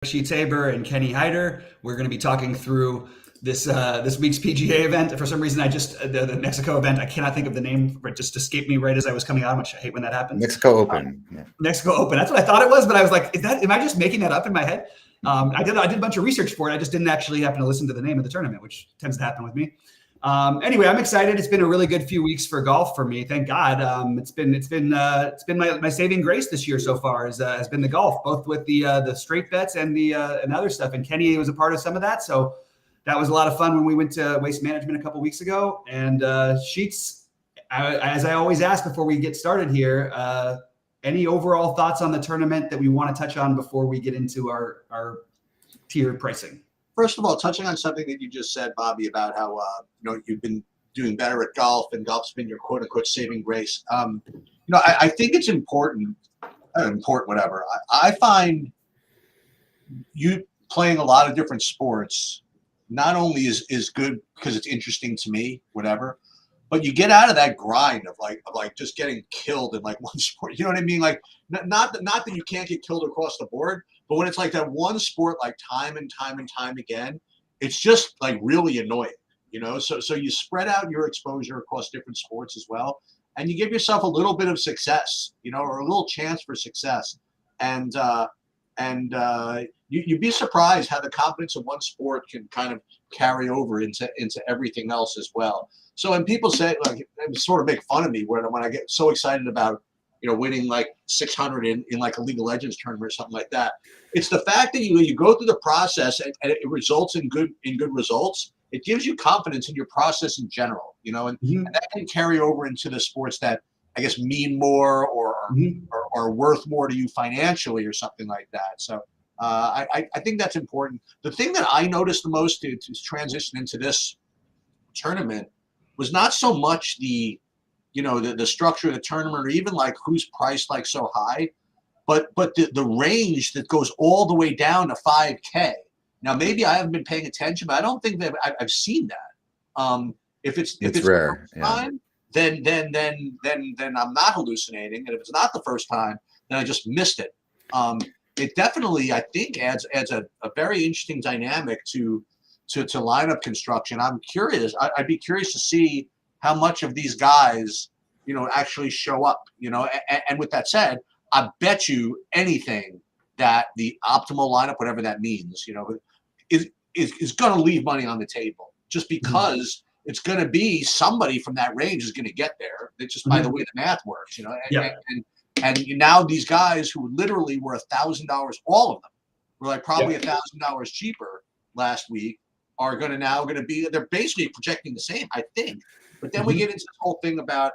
Sheets Haber and Kenny Hyder. We're going to be talking through this week's PGA event. For some reason, the Mexico event, I cannot think of the name, but just escaped me right as I was coming out, which I hate when that happens. Mexico Open. Mexico Open. That's what I thought it was, but I was like, am I just making that up in my head? I did a bunch of research for it. I just didn't actually happen to listen to the name of the tournament, which tends to happen with me. Anyway, I'm excited. It's been a really good few weeks for golf for me. Thank God. It's been my saving grace this year so far has been the golf, both with the straight bets and the and other stuff. And Kenny was a part of some of that, so that was a lot of fun when we went to Waste Management a couple weeks ago. And Sheets, as I always ask before we get started here, any overall thoughts on the tournament that we want to touch on before we get into our tier pricing? First of all, touching on something that you just said, Bobby, about how you've been doing better at golf and golf's been your quote unquote saving grace. I think it's important, whatever. I find you playing a lot of different sports not only is good because it's interesting to me, whatever, but you get out of that grind of like just getting killed in like one sport. You know what I mean? Like not that you can't get killed across the board, but when it's like that one sport, like time and time again, it's just like really annoying, So you spread out your exposure across different sports as well, and you give yourself a little bit of success, or a little chance for success, and you'd be surprised how the confidence of one sport can kind of carry over into everything else as well. So when people say, like, they sort of make fun of me when I get so excited about, winning like 600 in like a League of Legends tournament or something like that, it's the fact that you go through the process and it results in good results. It gives you confidence in your process in general, and that can carry over into the sports that I guess mean more or are worth more to you financially or something like that. So I think that's important. The thing that I noticed the most to transition into this tournament was not so much the structure of the tournament or even like who's priced like so high, but the range that goes all the way down to 5K. Now maybe I haven't been paying attention, but I don't think that I've seen that. If it's rare, the first time, then I'm not hallucinating, and if it's not the first time, then I just missed it. It definitely, I think, adds a very interesting dynamic to lineup construction. I'm curious. I'd be curious to see how much of these guys, actually show up. And with that said, I bet you anything that the optimal lineup, whatever that means, is going to leave money on the table just because it's going to be somebody from that range is going to get there. It's just by the way the math works, And now these guys who literally were $1,000, all of them were like probably $1,000 cheaper last week, are going to be, they're basically projecting the same, I think. But then we get into this whole thing about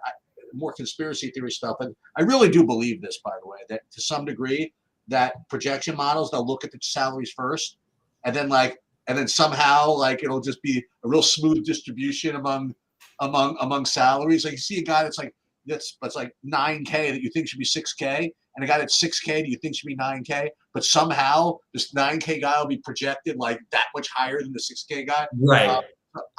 more conspiracy theory stuff. And I really do believe this, by the way, that to some degree that projection models, they'll look at the salaries first and then somehow like it'll just be a real smooth distribution among salaries. Like you see a guy that's like 9K that you think should be 6K, and a guy that's 6K that you think should be 9K, but somehow this 9K guy will be projected like that much higher than the 6K guy. Right.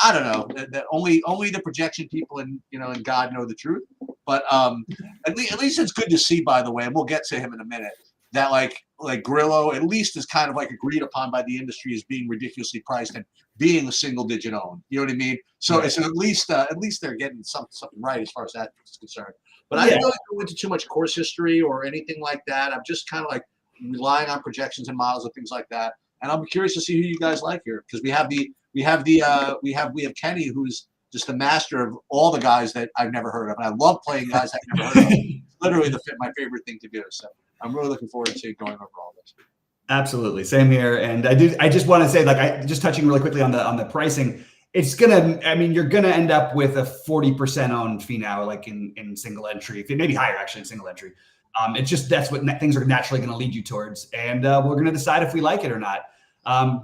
I don't know. That only the projection people and God know the truth. But at least it's good to see, by the way, and we'll get to him in a minute, that like Grillo at least is kind of like agreed upon by the industry as being ridiculously priced and being a single digit owned. You know what I mean? So it's at least they're getting something right as far as that is concerned. But I didn't really go into too much course history or anything like that. I'm just kind of like relying on projections and models and things like that. And I'm curious to see who you guys like here, because we have Kenny, who's just the master of all the guys that I've never heard of, and I love playing guys I've never heard of. It's literally my favorite thing to do. So I'm really looking forward to going over all this. Absolutely, same here. And I just want to say, like, just touching really quickly on the pricing. You're gonna end up with a 40% owned fee now, like in single entry, maybe higher actually in single entry. It's just that's what things are naturally going to lead you towards, and we're going to decide if we like it or not.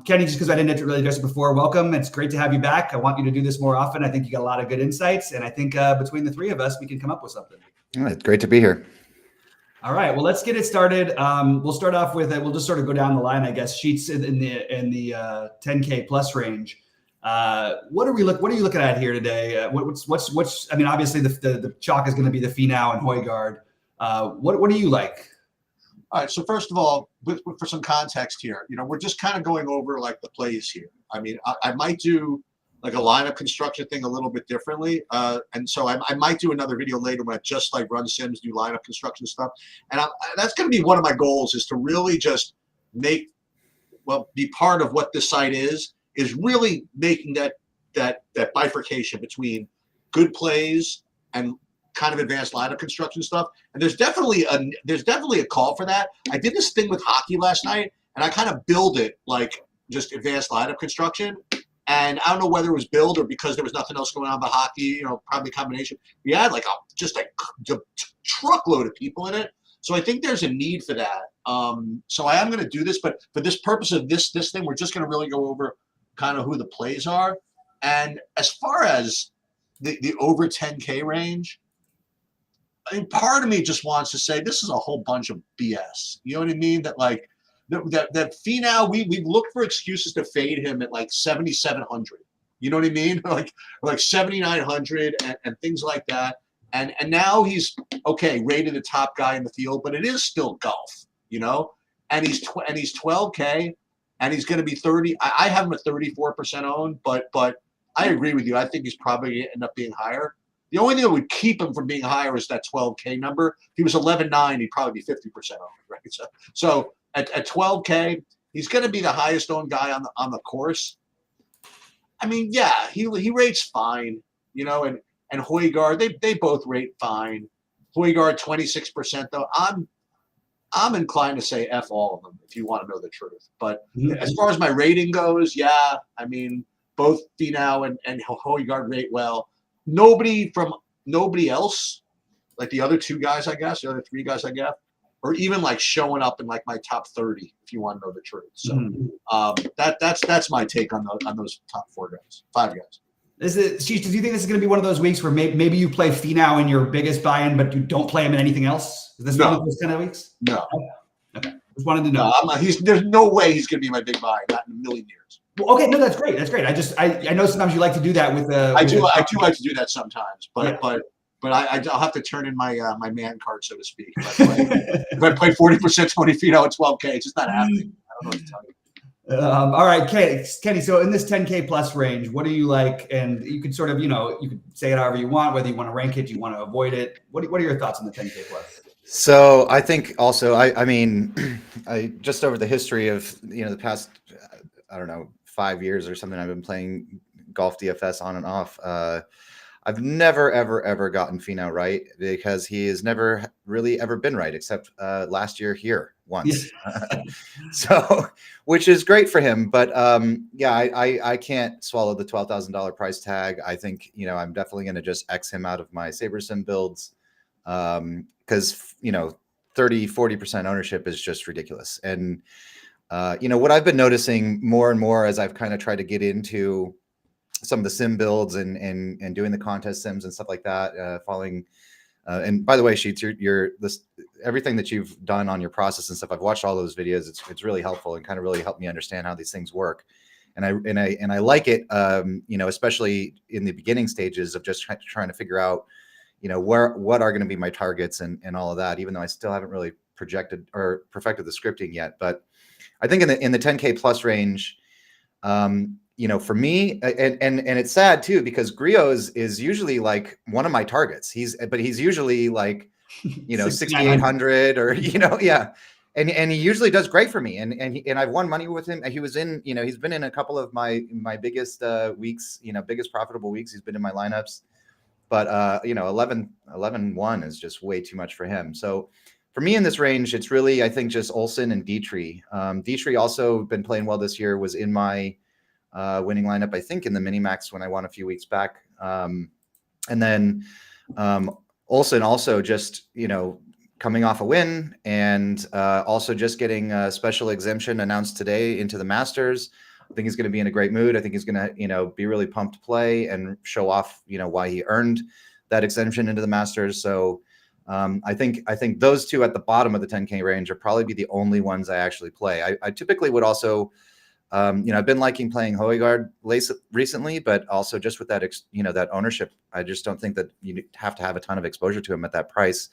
Kenny, just because I didn't really address it before, welcome. It's great to have you back. I want you to do this more often. I think you got a lot of good insights, and I think between the three of us, we can come up with something. All right, great to be here. All right, well, let's get it started. We'll start off with we'll just sort of go down the line, I guess. Sheets in the 10K plus range. What are you looking at here today? What's I mean, obviously the chalk is going to be the Finau and Højgaard. What do you like? All right. So first of all, for some context here, we're just kind of going over like the plays here. I mean, I might do like a lineup construction thing a little bit differently. And so I might do another video later when I just like run sims, do lineup construction stuff. And that's going to be one of my goals, is to really just be part of what this site is really making that bifurcation between good plays and kind of advanced lineup construction stuff. And there's definitely a call for that. I did this thing with hockey last night, and I kind of build it like just advanced lineup construction. And I don't know whether it was build or because there was nothing else going on but hockey, probably a combination. We had like just a truckload of people in it. So I think there's a need for that. So I am going to do this, but for this purpose of this thing, we're just going to really go over kind of who the plays are. And as far as the over 10K range, I mean, part of me just wants to say this is a whole bunch of BS. You know what I mean? That like that Finau, we've looked for excuses to fade him at like 7,700. You know what I mean? like 7,900 and things like that. And now he's rated the top guy in the field, but it is still golf, And he's 12K, and he's going to be 30. I have him at 34% owned, but I agree with you. I think he's probably going to end up being higher. The only thing that would keep him from being higher is that 12K number. If he was 11.9, he'd probably be 50% owned, right? So at 12K, he's going to be the highest owned guy on the course. I mean, yeah, he rates fine, and Højgaard, they both rate fine. Højgaard 26% though. I'm inclined to say F all of them if you want to know the truth. But as far as my rating goes, yeah, I mean, both Finau and Højgaard rate well. Nobody else, like the other two guys, I guess, the other three guys, I guess, or even like showing up in like my top 30, if you want to know the truth. So that's my take on those top five guys. Do you think this is going to be one of those weeks where maybe you play Finau in your biggest buy-in, but you don't play him in anything else? Is this one of those kind of weeks? No. Okay. Just wanted to know. No, there's no way he's going to be my big buy, not in a million years. Well, okay, no, that's great. That's great. I know sometimes you like to do that with I do like to do that sometimes, but I'll have to turn in my my man card, so to speak. If I play 40% 20 feet out at 12K, it's just not happening. I don't know what to tell you. All right, Kenny. So in this 10K plus range, what do you like? And you can sort of, you could say it however you want, whether you want to rank it, you want to avoid it. What are your thoughts on the 10K plus? So I think also, I mean, I just over the history of, the past, I don't know, 5 years or something, I've been playing golf DFS on and off. I've never, ever gotten Finau right, because he has never really ever been right, except last year here once. So, which is great for him. But I can't swallow the $12,000 price tag. I think, I'm definitely going to just X him out of my SaberSim builds, because, 30-40% ownership is just ridiculous. And, what I've been noticing more and more as I've kind of tried to get into some of the sim builds and doing the contest sims and stuff like that, following. And by the way, Sheets, everything that you've done on your process and stuff, I've watched all those videos. It's really helpful and kind of really helped me understand how these things work. And I like it, especially in the beginning stages of just trying to figure out, what are going to be my targets and all of that, even though I still haven't really projected or perfected the scripting yet. But I think in the 10K plus range, for me, and it's sad too, because Griot is usually like one of my targets. He's usually like, 6,800 or, and he usually does great for me. And I've won money with him. He was in, he's been in a couple of my biggest weeks, biggest profitable weeks. He's been in my lineups, but 11-1 is just way too much for him. So for me in this range, it's really, I think, just Olsen and Dietrich. Dietrich also been playing well this year, was in my winning lineup, I think, in the mini-max when I won a few weeks back. And then Olsen also just, coming off a win, and also just getting a special exemption announced today into the Masters. I think he's going to be in a great mood. I think he's going to, be really pumped to play and show off, why he earned that exemption into the Masters. So I think those two at the bottom of the 10K range are probably be the only ones I actually play. I typically would also, I've been liking playing Højgaard recently, but also just with that, that ownership, I just don't think that you have to have a ton of exposure to him at that price,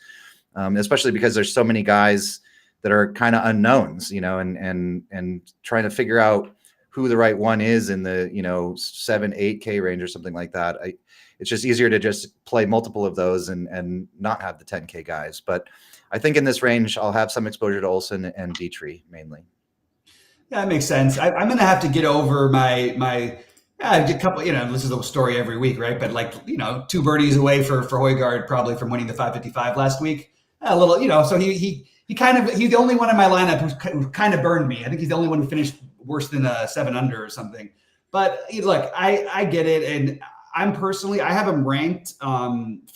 especially because there's so many guys that are kind of unknowns, and trying to figure out who the right one is in the 7-8K range or something like that. It's just easier to just play multiple of those and not have the 10K guys. But I think in this range, I'll have some exposure to Olsen and Dietrich mainly. Yeah, that makes sense. I'm going to have to get over my a couple, this is a story every week, right? But 2 birdies away for Højgaard probably from winning the 555 last week. A little, so he's the only one in my lineup who kind of burned me. I think he's the only one who finished worse than a 7 under or something. But look, I get it. And I have him ranked. I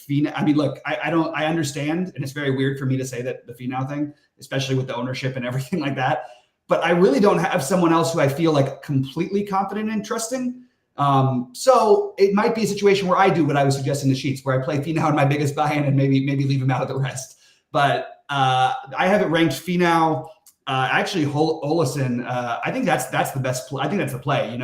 mean, look, I understand. And it's very weird for me to say that the Finau thing, especially with the ownership and everything like that. But I really don't have someone else who I feel like completely confident and trusting. So it might be a situation where I do what I was suggesting in the sheets, where I play Finau in my biggest buy-in and maybe leave him out of the rest. But I have it ranked Finau. Actually, Olesen. I think that's the best play. I think that's the play.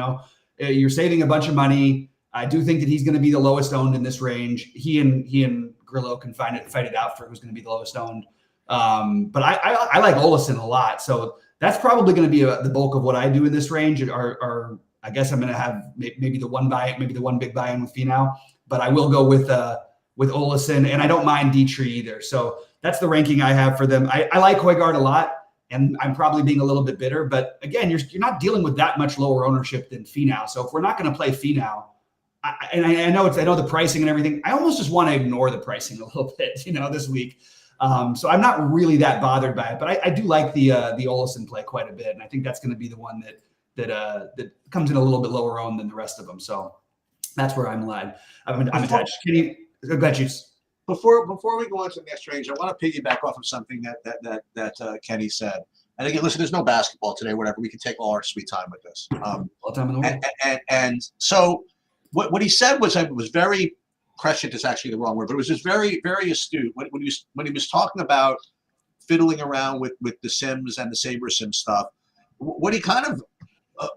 You're saving a bunch of money. I do think that he's going to be the lowest owned in this range. He and Grillo can fight it out for who's going to be the lowest owned. But I like Olesen a lot. So that's probably going to be the bulk of what I do in this range. Or I guess I'm going to have maybe the one big buy-in with Finau. But I will go with Olesen, and I don't mind Dietrich either. So that's the ranking I have for them. I like Højgaard a lot. And I'm probably being a little bit bitter, but again, you're not dealing with that much lower ownership than Finau. So if we're not going to play Finau, I know the pricing and everything, I almost just want to ignore the pricing a little bit, this week. So I'm not really that bothered by it, but I do like the Olesen play quite a bit, and I think that's going to be the one that comes in a little bit lower owned than the rest of them. So that's where I'm attached. Kenny, go ahead, Juice. Before we go on to the next range, I want to piggyback off of something that Kenny said. And again, listen, there's no basketball today, whatever. We can take all our sweet time with this. All time in the world. And so what he said was very prescient is actually the wrong word, but it was just very, very astute when he was talking about fiddling around with the Sims and the Saber Sim stuff. What he kind of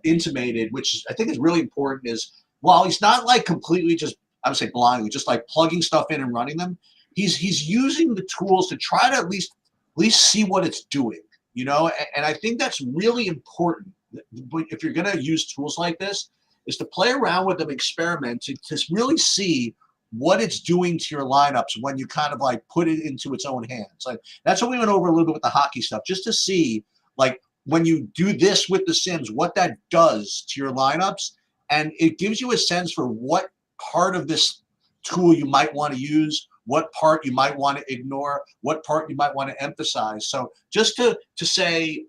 intimated, which I think is really important, is while he's not like completely just, I would say blindly, just like plugging stuff in and running them, he's using the tools to try to at least see what it's doing, and I think that's really important. If you're going to use tools like this, is to play around with them, experiment to really see what it's doing to your lineups when you kind of like put it into its own hands. Like that's what we went over a little bit with the hockey stuff, just to see like when you do this with the Sims, what that does to your lineups. And it gives you a sense for what part of this tool you might want to use, what part you might want to ignore, what part you might want to emphasize. So just to say,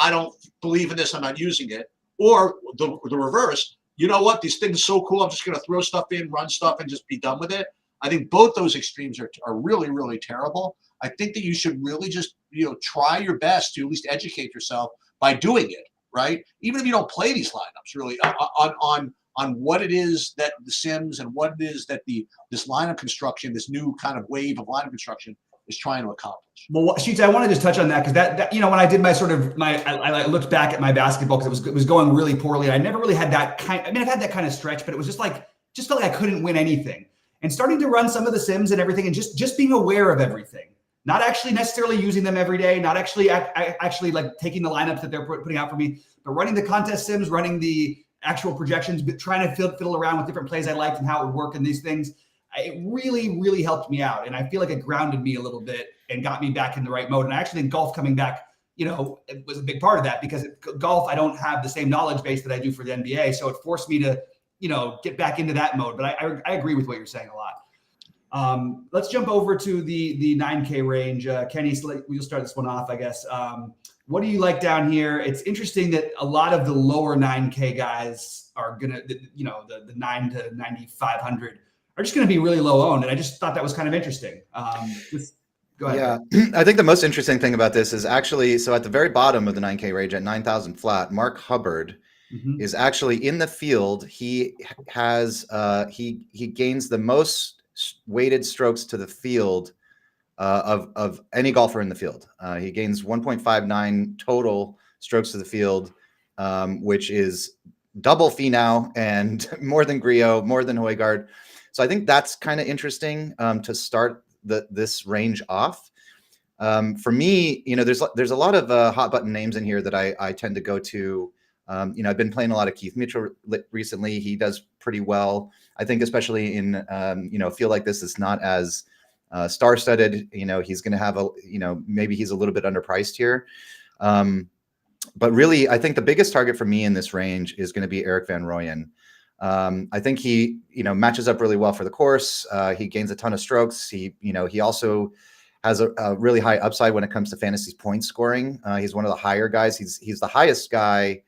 I don't believe in this, I'm not using it, or the reverse, you know what, these things are so cool, I'm just going to throw stuff in, run stuff, and just be done with it. I think both those extremes are really, really terrible. I think that you should really just, try your best to at least educate yourself by doing it, right? Even if you don't play these lineups, really, on what it is that the Sims and what it is that this lineup construction, this new kind of wave of lineup construction is trying to accomplish. Well, Sheets, I want to just touch on that because that when I did I looked back at my basketball because it was going really poorly. I never really had that kind. I mean, I've had that kind of stretch, but it was just felt like I couldn't win anything. And starting to run some of the Sims and everything, and just being aware of everything, not actually necessarily using them every day, not actually like taking the lineups that they're putting out for me, but running the contest Sims, running the actual projections, but trying to fiddle around with different plays I liked and how it would work and these things. It really, really helped me out. And I feel like it grounded me a little bit and got me back in the right mode. And I actually think golf coming back, it was a big part of that because golf, I don't have the same knowledge base that I do for the NBA. So it forced me to, get back into that mode. But I agree with what you're saying a lot. Let's jump over to the 9K range. Kenny, we'll start this one off, I guess. What do you like down here? It's interesting that a lot of the lower 9K guys are going to, the 9 to 9,500 are just going to be really low owned. And I just thought that was kind of interesting. Go ahead. Yeah, I think the most interesting thing about this is actually, so at the very bottom of the 9K range at 9,000 flat, Mark Hubbard is actually in the field. He has, he gains the most weighted strokes to the field of any golfer in the field. He gains 1.59 total strokes to the field, which is double Finau and more than Grillo, more than Højgaard. So I think that's kind of interesting to start this range off. For me, there's a lot of hot button names in here that I tend to go to. I've been playing a lot of Keith Mitchell recently. He does pretty well. I think especially in, a field like this, it's not as star-studded. He's going to have maybe he's a little bit underpriced here. But really, I think the biggest target for me in this range is going to be Erik van Rooyen. I think he, matches up really well for the course. He gains a ton of strokes. He also has a really high upside when it comes to fantasy point scoring. He's one of the higher guys. He's the highest guy.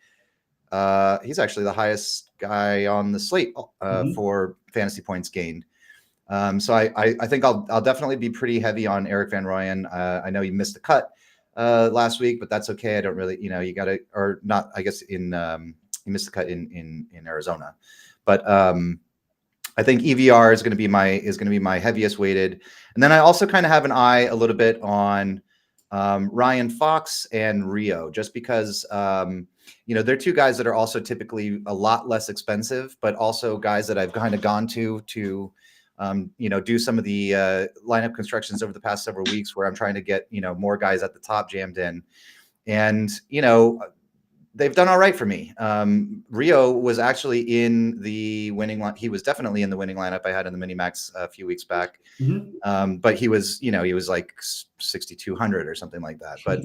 He's actually the highest guy on the slate for fantasy points gained. So I think I'll definitely be pretty heavy on Erik van Rooyen. I know he missed the cut last week, but that's okay. I don't really, you got to, or not. I guess he missed the cut in Arizona, but I think EVR is going to be my heaviest weighted. And then I also kind of have an eye a little bit on Ryan Fox and Rio, just because they're two guys that are also typically a lot less expensive, but also guys that I've kind of gone to do some of the lineup constructions over the past several weeks where I'm trying to get more guys at the top jammed in, and they've done all right for me. Rio was actually in the winning line. He was definitely in the winning lineup I had in the mini max a few weeks back. But he was like 6,200 or something like that. But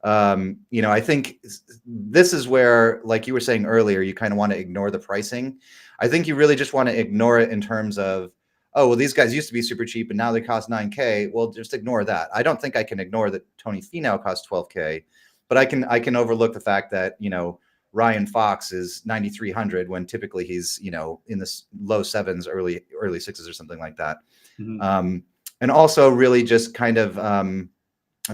I think this is where, like you were saying earlier, you kind of want to ignore the pricing. I think you really just want to ignore it in terms of, oh, well, these guys used to be super cheap and now they cost 9K. Well, just ignore that. I don't think I can ignore that Tony Finau costs 12K. But I can overlook the fact that, Ryan Fox is 9,300 when typically he's, in the low sevens, early sixes or something like that. And also really just kind of, I'm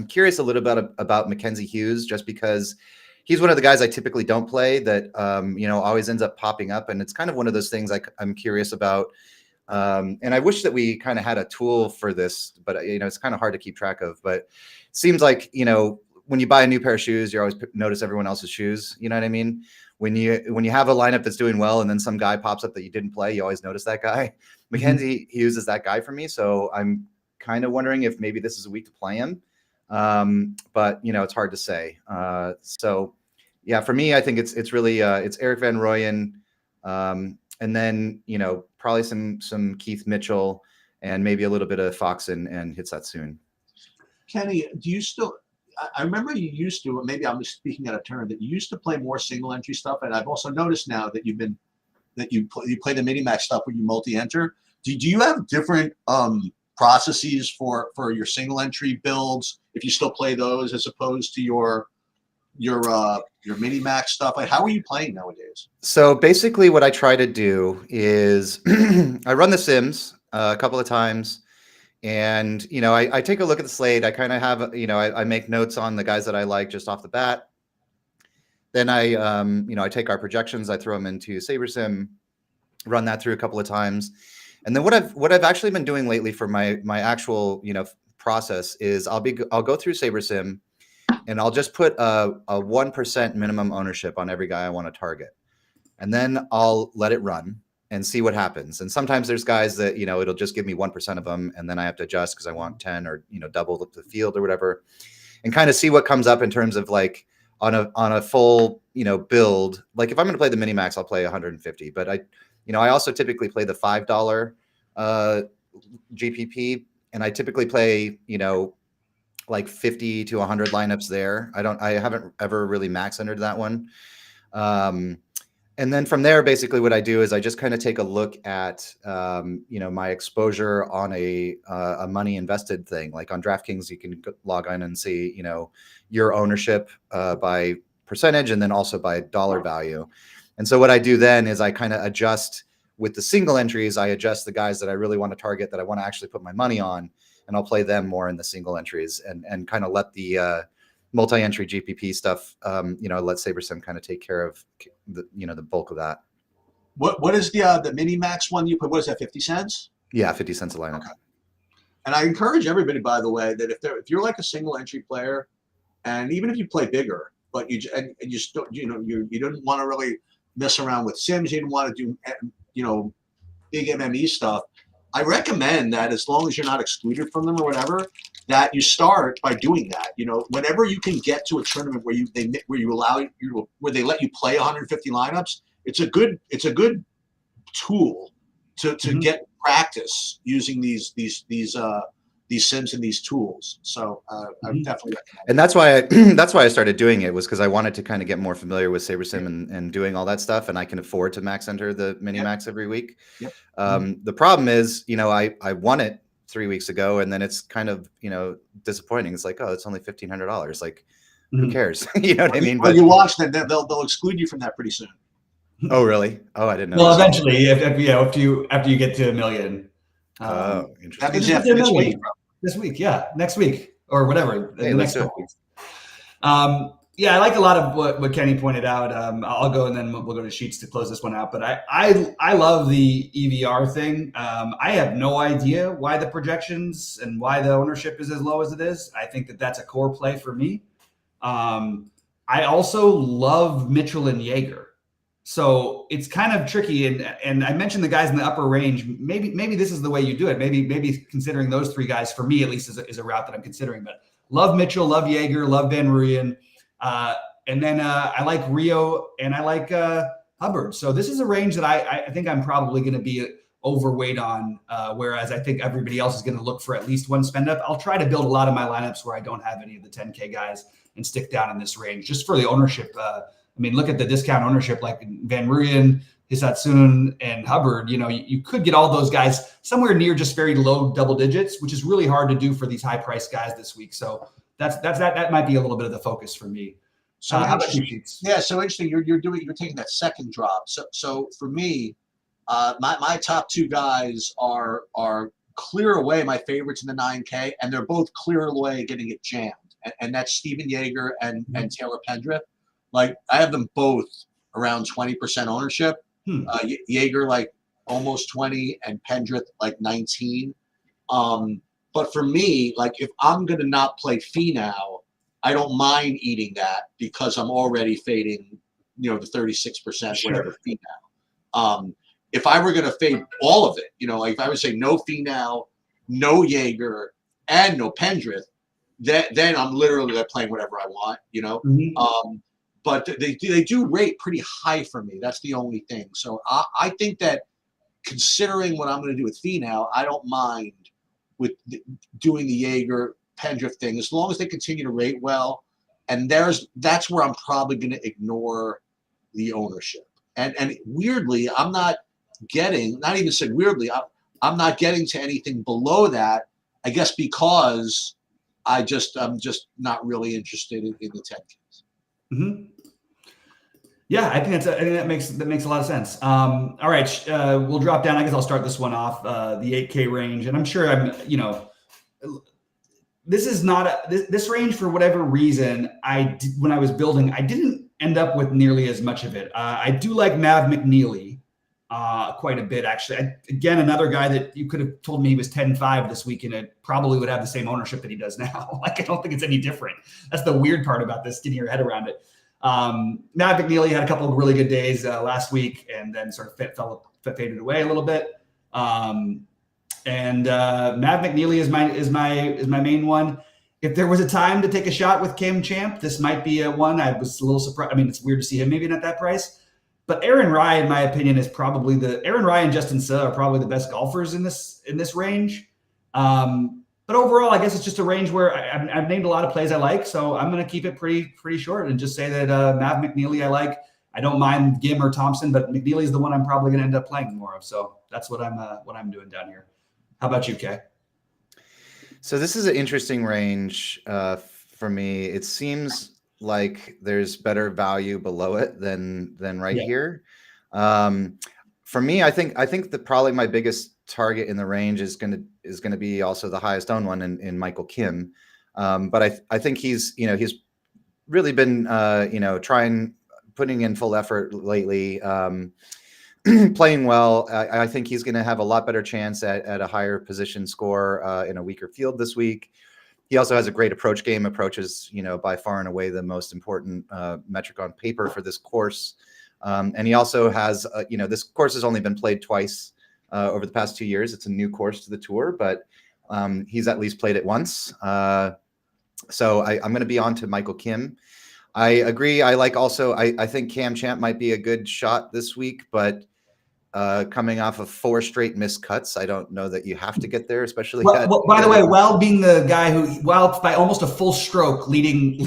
curious a little bit about Mackenzie Hughes, just because he's one of the guys I typically don't play that, always ends up popping up. And it's kind of one of those things I'm curious about. And I wish that we kind of had a tool for this, but, it's kind of hard to keep track of. But it seems like, when you buy a new pair of shoes, you always notice everyone else's shoes. You know what I mean? When you have a lineup that's doing well and then some guy pops up that you didn't play, you always notice that guy. Mackenzie Hughes is that guy for me. So I'm kind of wondering if maybe this is a week to play him. But it's hard to say. So yeah, for me, I think it's really it's Erik van Rooyen, and then probably some Keith Mitchell and maybe a little bit of Fox and hits that soon. Kenny, do you still? I remember you used to, maybe I'm just speaking out of turn, that you used to play more single entry stuff, and I've also noticed now that you play the mini max stuff where you multi-enter. Do you have different processes for your single entry builds if you still play those as opposed to your mini max stuff? Like, how are you playing nowadays? So basically, what I try to do is I run the Sims a couple of times. And, I take a look at the slate. I kind of have, I make notes on the guys that I like just off the bat. Then I take our projections, I throw them into SaberSim, run that through a couple of times. And then what I've actually been doing lately for my actual, process is I'll go through SaberSim and I'll just put a 1% minimum ownership on every guy I want to target. And then I'll let it run and see what happens. And sometimes there's guys that, it'll just give me 1% of them. And then I have to adjust because I want 10 or, double the field or whatever, and kind of see what comes up in terms of like on a full, build. Like if I'm going to play the mini max, I'll play 150, but I also typically play the $5 GPP, and I typically play, like 50 to 100 lineups there. I haven't ever really max entered that one. And then from there, basically what I do is I just kind of take a look at, my exposure on a money invested thing. Like on DraftKings, you can log in and see, your ownership by percentage and then also by dollar value. And so what I do then is I kind of adjust with the single entries. I adjust the guys that I really want to target, that I want to actually put my money on, and I'll play them more in the single entries and kind of let the multi-entry GPP stuff, let SaberSim kind of take care of the bulk of that. What is the mini max one you put? What is that, 50 cents? Yeah, 50 cents a lineup. Okay. And I encourage everybody, by the way, that if you're like a single entry player, and even if you play bigger, but you just don't, you didn't want to really mess around with Sims, you didn't want to do big MME stuff, I recommend that as long as you're not excluded from them or whatever, that you start by doing that. You know, whenever you can get to a tournament where where they let you play 150 lineups, it's a good tool to get practice using these sims and these tools. So I would definitely recommend. And that's why that's why I started doing it, was because I wanted to kind of get more familiar with SaberSim and doing all that stuff, and I can afford to max enter the mini max every week. Yep. The problem is, you know, I won it 3 weeks ago, and then it's kind of, you know, disappointing. It's like, oh, it's only $1,500. Like, who cares? You know what I mean? But you watch that, they'll exclude you from that pretty soon. Oh, really? Oh, I didn't know. Well, eventually, if after you get to 1 million. Oh, interesting. That means after this week, yeah, next week or whatever. Hey, the next couple weeks. Yeah, I like a lot of what Kenny pointed out. I'll go and then we'll go to Sheets to close this one out. But I love the EVR thing. I have no idea why the projections and why the ownership is as low as it is. I think that's a core play for me. I also love Mitchell and Jaeger. So it's kind of tricky, and I mentioned the guys in the upper range. Maybe this is the way you do it. Maybe considering those three guys, for me at least, is a route that I'm considering. But love Mitchell, love Jaeger, love Van Ruyen, and then I like Rio and I like Hubbard. So this is a range that I think I'm probably going to be overweight on, whereas I think everybody else is going to look for at least one spend up. I'll try to build a lot of my lineups where I don't have any of the 10K guys and stick down in this range just for the ownership. I mean, look at the discount ownership like Van Ruyen, Hisatsun, and Hubbard. You know, you could get all those guys somewhere near just very low double digits, which is really hard to do for these high price guys this week. So that might be a little bit of the focus for me. So how about you, Sheets? Yeah, so interesting. You're taking that second drop. So for me, my top two guys are clear away my favorites in the 9K, and they're both clear away getting it jammed. And that's Steven Jaeger and Taylor Pendrith. Like, I have them both around 20% ownership. Jaeger like almost 20 and Pendrith like 19. But for me, like, if I'm going to not play Finau, I don't mind eating that because I'm already fading, you know, the 36% whatever Finau. If I were going to fade all of it, you know, like if I would say no Finau, no Jaeger, and no Pendrith, then I'm literally playing whatever I want, you know. But they do rate pretty high for me. That's the only thing. So I think that considering what I'm going to do with Finau, I don't mind with doing the Jaeger Pendrith thing as long as they continue to rate well. And that's where I'm probably going to ignore the ownership. And weirdly, I'm not getting, not even said weirdly, I'm not getting to anything below that. I guess because I'm just not really interested in the 10Ks. Yeah, I think that makes a lot of sense. All right, we'll drop down. I guess I'll start this one off the 8K range, and I'm sure this is not this range for whatever reason. When I was building, I didn't end up with nearly as much of it. I do like Mav McNeely quite a bit, actually. Again, another guy that you could have told me he was 10-5 this week, and it probably would have the same ownership that he does now. Like, I don't think it's any different. That's the weird part about this, getting your head around it. Matt McNeely had a couple of really good days last week, and then sort of faded away a little bit. And Matt McNeely is my main one. If there was a time to take a shot with Cam Champ, this might be a one. I was a little surprised. I mean, it's weird to see him maybe not that price, but Aaron Rai, in my opinion, is probably Aaron Rai and Justin Suh are probably the best golfers in this range. But overall, I guess it's just a range where I've named a lot of plays I like, so I'm going to keep it pretty short and just say that Mav McNeely I like. I don't mind Gim or Thompson, but McNeely is the one I'm probably going to end up playing more of. So that's what I'm doing down here. How about you, Kay? So this is an interesting range for me. It seems like there's better value below it than right here. For me, I think that probably my biggest target in the range is going to be also the highest owned one in Michael Kim. But I think he's really been putting in full effort lately, playing well. I think he's going to have a lot better chance at a higher position score in a weaker field this week. He also has a great approach game. Approach is, by far and away the most important metric on paper for this course. And he also has, this course has only been played twice over the past 2 years. It's a new course to the tour, but He's at least played it once. So I'm going to be on to Michael Kim. I agree. I think Cam Champ might be a good shot this week, but coming off of 4 straight missed cuts, I don't know that you have to get there, especially. By the way, while being the guy who, by almost a full stroke leading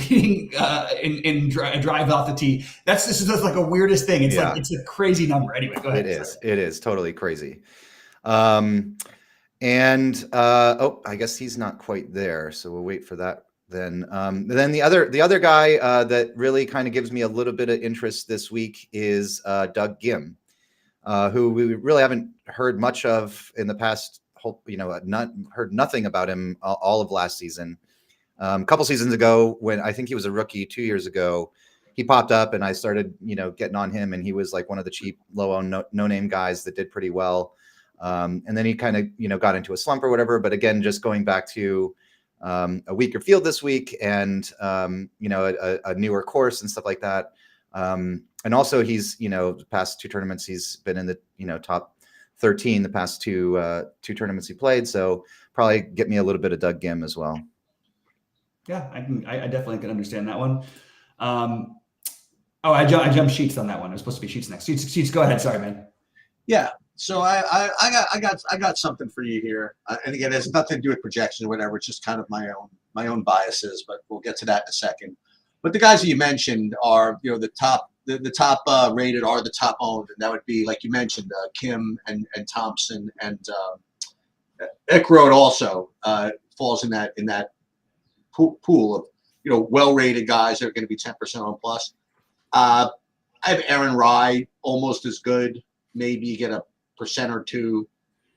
in drive off the tee, this is just like a weirdest thing. It's like it's a crazy number. Anyway, go ahead. It is totally crazy. I guess he's not quite there, so we'll wait for that. Then the other guy that really kind of gives me a little bit of interest this week is Doug Gim. Who we really haven't heard much of in the past, heard nothing about him all of last season. A couple seasons ago, when I think he was a rookie 2 years ago, he popped up and I started, getting on him, and he was like one of the cheap, low-owned, no-name guys that did pretty well. And then he kind of, got into a slump or whatever. But again, just going back to a weaker field this week and, a newer course and stuff like that. And also he's, the past 2 tournaments, he's been in the, top 13, the past two tournaments he played. So probably get me a little bit of Doug Gim as well. Yeah, I definitely can understand that one. I jumped Sheets on that one. It was supposed to be Sheets next. Sheets, go ahead. Sorry, man. Yeah. So I got something for you here. And again, it has nothing to do with projection or whatever. It's just kind of my own biases, but we'll get to that in a second. But the guys that you mentioned are, the top rated are the top owned, and that would be, like you mentioned, Kim and Thompson, and Eckroad also falls in that pool of well rated guys that are going to be 10% on plus. I have Aaron Rye almost as good. Maybe you get a % or 2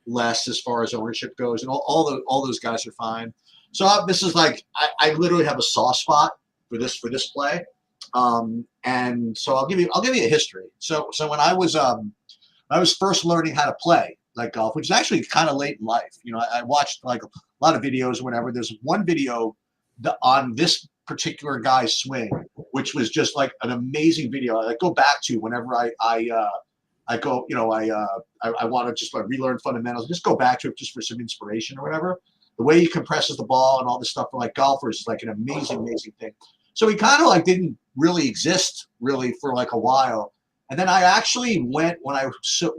less as far as ownership goes, and all those guys are fine. So this is like I literally have a soft spot for this play. And so I'll give you a history. So when I was first learning how to play like golf, which is actually kind of late in life, I watched like a lot of videos or whatever. There's one video on this particular guy's swing, which was just like an amazing video. I go back to whenever I go, I want to just like relearn fundamentals, just go back to it just for some inspiration or whatever. The way he compresses the ball and all this stuff for like golfers is like an amazing thing. So he kind of like didn't really exist really for like a while. And then I actually when I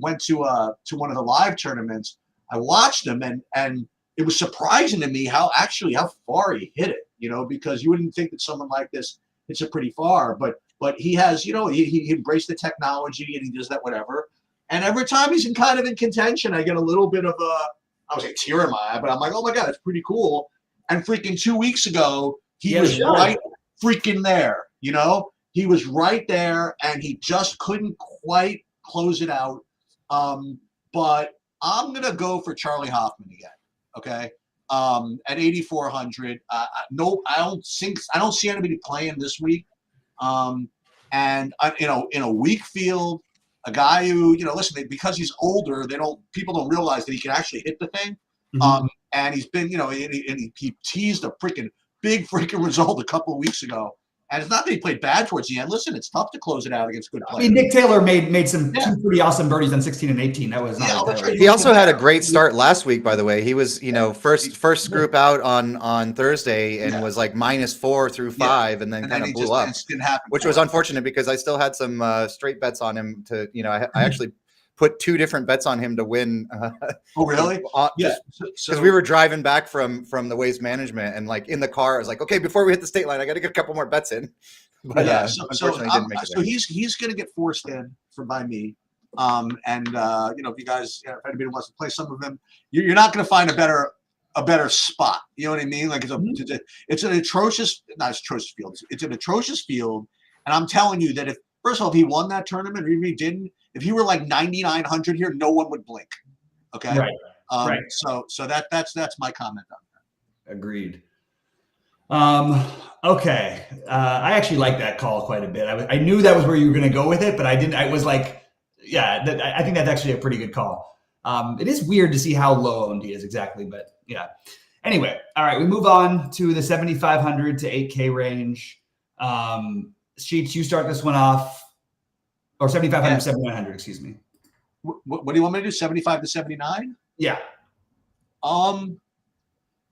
went to one of the live tournaments, I watched him and it was surprising to me how far he hit it, because you wouldn't think that someone like this hits it pretty far, but he has, he embraced the technology and he does that whatever. And every time he's in contention, I get a little bit of I was a tear in my eye, but I'm like, oh my God, that's pretty cool. And freaking 2 weeks ago, he was right freaking there, he was right there and he just couldn't quite close it out. But I'm going to go for Charlie Hoffman again. Okay. At 8,400. No, I don't see anybody playing this week. And in a weak field, a guy who, listen, because he's older, people don't realize that he can actually hit the thing. Mm-hmm. And he's been, he teased a big result a couple of weeks ago. And it's not that he played bad towards the end. Listen, it's tough to close it out against good players. I mean, Nick Taylor made some 2 pretty awesome birdies on 16 and 18. That was not right. He also had a great start last week, by the way. He was, first group out on Thursday and was like -4 through 5, and then kind of blew up, which was unfortunate because I still had some straight bets on him to, I actually put 2 different bets on him to win. Oh, really? Yeah. Because we were driving back from the Waste Management, and like in the car, I was like, okay, before we hit the state line, I got to get a couple more bets in. But unfortunately, didn't make it. So he's going to get forced in by me. If you guys, if anybody wants to play some of them, you're not going to find a better spot. You know what I mean? Like it's an atrocious, not atrocious field. It's an atrocious field, and I'm telling you that first of all, if he won that tournament, or if he didn't, if he were like 9,900 here, no one would blink. Okay. Right. Right. So that's my comment on that. Agreed. Okay. I actually like that call quite a bit. I knew that was where you were going to go with it, but I didn't. I was like, I think that's actually a pretty good call. It is weird to see how low owned he is exactly, but yeah. Anyway, all right, we move on to the 7,500 to 8K range. Sheets, you start this one off. Or 7,500 to 7,900, excuse me. What do you want me to do? 75 to 79? Yeah.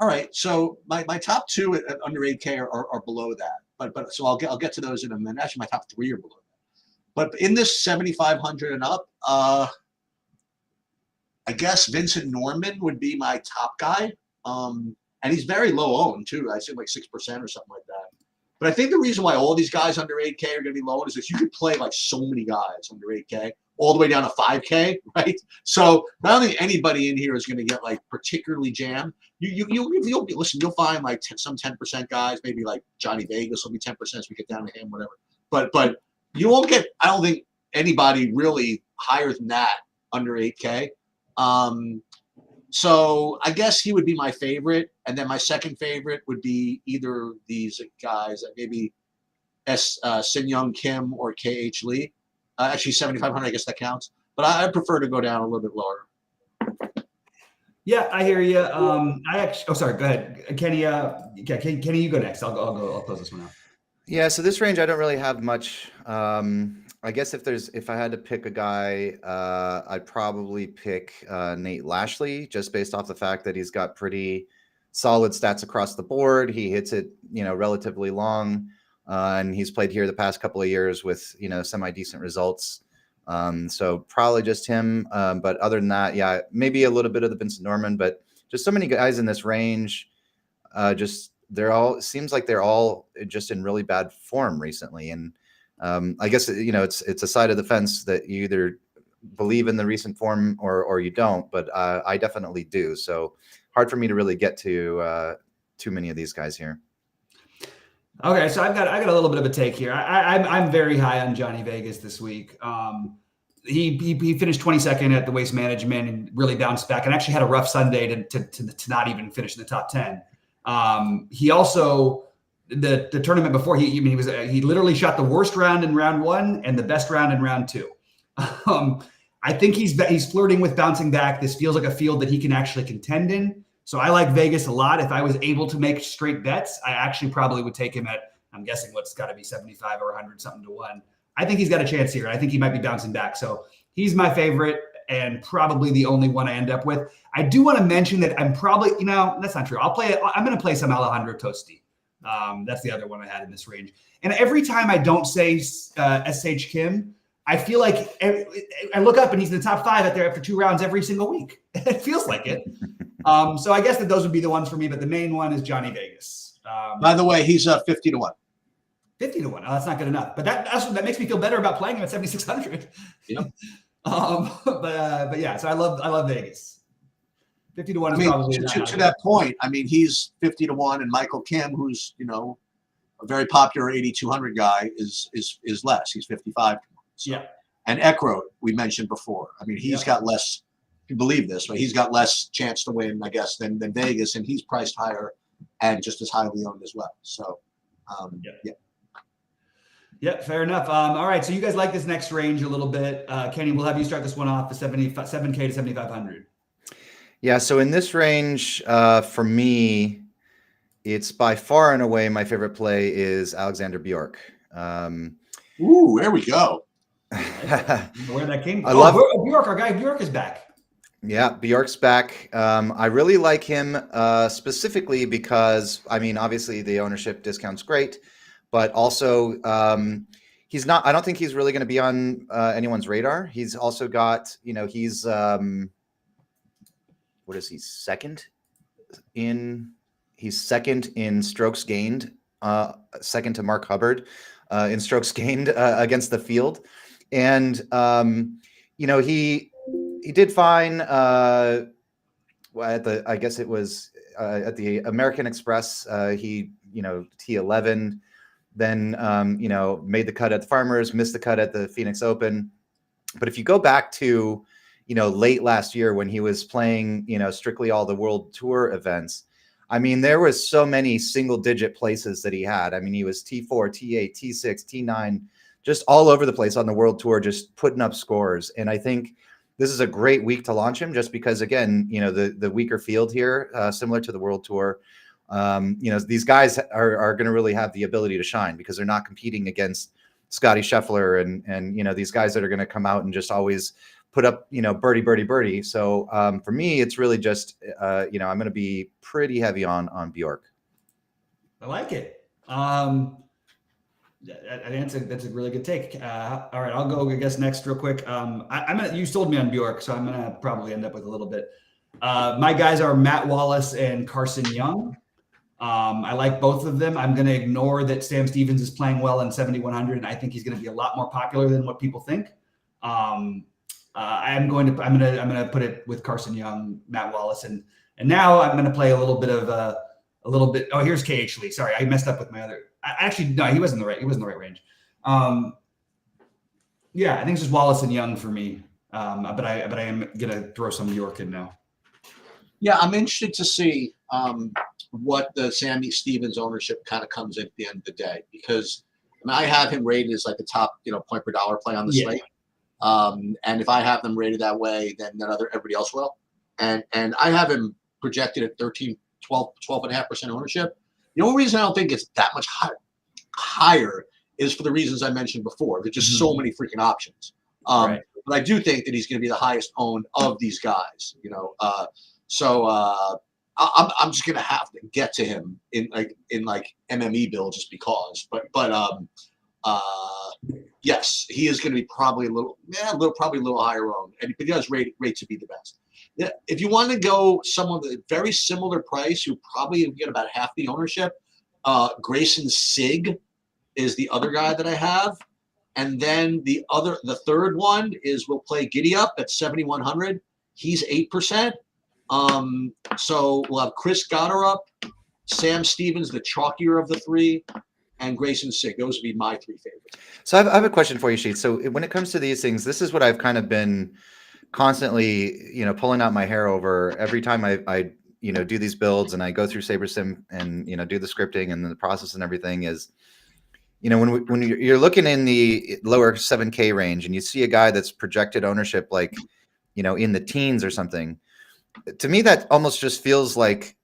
All right, so my top two at under 8K are below that, but so I'll get to those in a minute. Actually, my top three are below that. But in this 7,500 and up, I guess Vincent Norman would be my top guy, and he's very low owned too. I say like 6% or something like that. But I think the reason why all these guys under 8K are going to be low is that you could play like so many guys under 8K all the way down to 5K, right? So I don't think anybody in here is going to get like particularly jammed. You'll find like some 10% guys, maybe like Johnny Vegas will be 10% as we get down to him, whatever. But you won't get, I don't think anybody really higher than that under 8K. So I guess he would be my favorite, and then my second favorite would be either these guys, maybe Sin Young Kim or KH Lee. Actually, 7,500, I guess that counts. But I prefer to go down a little bit lower. Yeah, I hear you. Sorry, go ahead, Kenny. Kenny, you go next. I'll close this one out. Yeah, so this range I don't really have much. I guess if I had to pick a guy, I'd probably pick Nate Lashley, just based off the fact that he's got pretty solid stats across the board. He hits it, relatively long, and he's played here the past couple of years with, semi-decent results. So probably just him. But other than that, yeah, maybe a little bit of the Vincent Norman, but just so many guys in this range. Seems like they're all just in really bad form recently. And I guess, it's a side of the fence that you either believe in the recent form or you don't, but I definitely do. So hard for me to really get to too many of these guys here. Okay, so I got a little bit of a take here. I'm very high on Johnny Vegas this week. He finished 22nd at the Waste Management and really bounced back, and actually had a rough Sunday to not even finish in the top 10. He also the tournament before he literally shot the worst round in round 1 and the best round in round 2. I think he's flirting with bouncing back. This feels like a field that he can actually contend in. So I like Vegas a lot. If I was able to make straight bets, I actually probably would take him at, I'm guessing what's got to be 75 or 100 something to 1. I think he's got a chance here. I think he might be bouncing back. So he's my favorite and probably the only one I end up with. I do want to mention that I'm probably, that's not true. I'm going to play some Alejandro Tosti. That's the other one I had in this range. And every time I don't say SH Kim, I feel like I look up and he's in the top 5 out there after 2 rounds every single week. It feels like it. So I guess that those would be the ones for me, but the main one is Johnny Vegas. By the way, he's 50 to 1. 50 to 1. Oh, that's not good enough. But that makes me feel better about playing him at 7,600. Yep. But yeah, so I love Vegas. 50 to 1 is probably to that point. I mean, he's 50 to 1, and Michael Kim, who's a very popular 8,200 guy, is less. He's 55 to 1. So. Yeah. And Eckroat, we mentioned before. I mean, he's got less. If you believe this, right? He's got less chance to win, I guess, than Vegas, and he's priced higher and just as highly owned as well. So, yeah. Yeah, fair enough. All right, so you guys like this next range a little bit. Kenny, we'll have you start this one off, the 7K to 7,500. Yeah, so in this range, for me, it's by far and away my favorite play is Alexander Bjork. Ooh, there we go. Where that came from. I love Bjork. Our guy Bjork is back. Yeah, Bjork's back. I really like him specifically because, obviously the ownership discount's great, but also he's not. I don't think he's really going to be on anyone's radar. He's also got, he's what is he? Second in strokes gained. Second to Mark Hubbard in strokes gained against the field, and he did fine at I guess it was at the American Express. He T11, then made the cut at the Farmers, missed the cut at the Phoenix Open. But if you go back to late last year when he was playing strictly all the World Tour events, there was so many single digit places that he had. He was T4, T8, T6, T9, just all over the place on the World Tour, just putting up scores. And I think this is a great week to launch him just because, again, the weaker field here, similar to the World Tour, these guys are going to really have the ability to shine because they're not competing against Scotty Scheffler and these guys that are going to come out and just always put up birdie birdie birdie. So for me, it's really just I'm going to be pretty heavy on Bjork. I like it. That's a really good take. All right, I'll go, I guess, next real quick. You sold me on Bjork, so I'm gonna probably end up with a little bit. My guys are Matt Wallace and Carson Young. I like both of them. I'm gonna ignore that Sam Stevens is playing well in 7,100, and I think he's gonna be a lot more popular than what people think. I'm gonna put it with Carson Young, Matt Wallace, and now I'm gonna play a little bit. Oh, here's KH Lee. Sorry, I messed up with my other. Actually, no, he wasn't the right range. Yeah, I think it's just Wallace and Young for me. But I am gonna throw some York in now. Yeah, I'm interested to see what the Sammy Stevens ownership kind of comes in at the end of the day, because I have him rated as like the top point per dollar play on the slate. And if I have them rated that way, then everybody else will. And I have him projected at 12.5% ownership. The only reason I don't think it's that much higher is for the reasons I mentioned before. There's just so many freaking options. Right. But I do think that he's going to be the highest owned of these guys. So I'm just going to have to get to him in MME build just because. But yes, he is going to be probably a little higher owned, but he does rate to be the best. Yeah, if you want to go someone with a very similar price, you probably get about half the ownership. Grayson Sig is the other guy that I have, and then the third one is we'll play Giddy Up at 7,100. He's 8%. So we'll have Chris Goddard, Sam Stevens, the chalkier of the three, and Grayson Sig. Those would be my three favorites. So I have a question for you, Sheets. So when it comes to these things, this is what I've kind of been constantly, pulling out my hair over every time I do these builds and I go through SaberSim and, do the scripting and the process and everything is, when you're looking in the lower 7K range and you see a guy that's projected ownership, like, in the teens or something, to me, that almost just feels like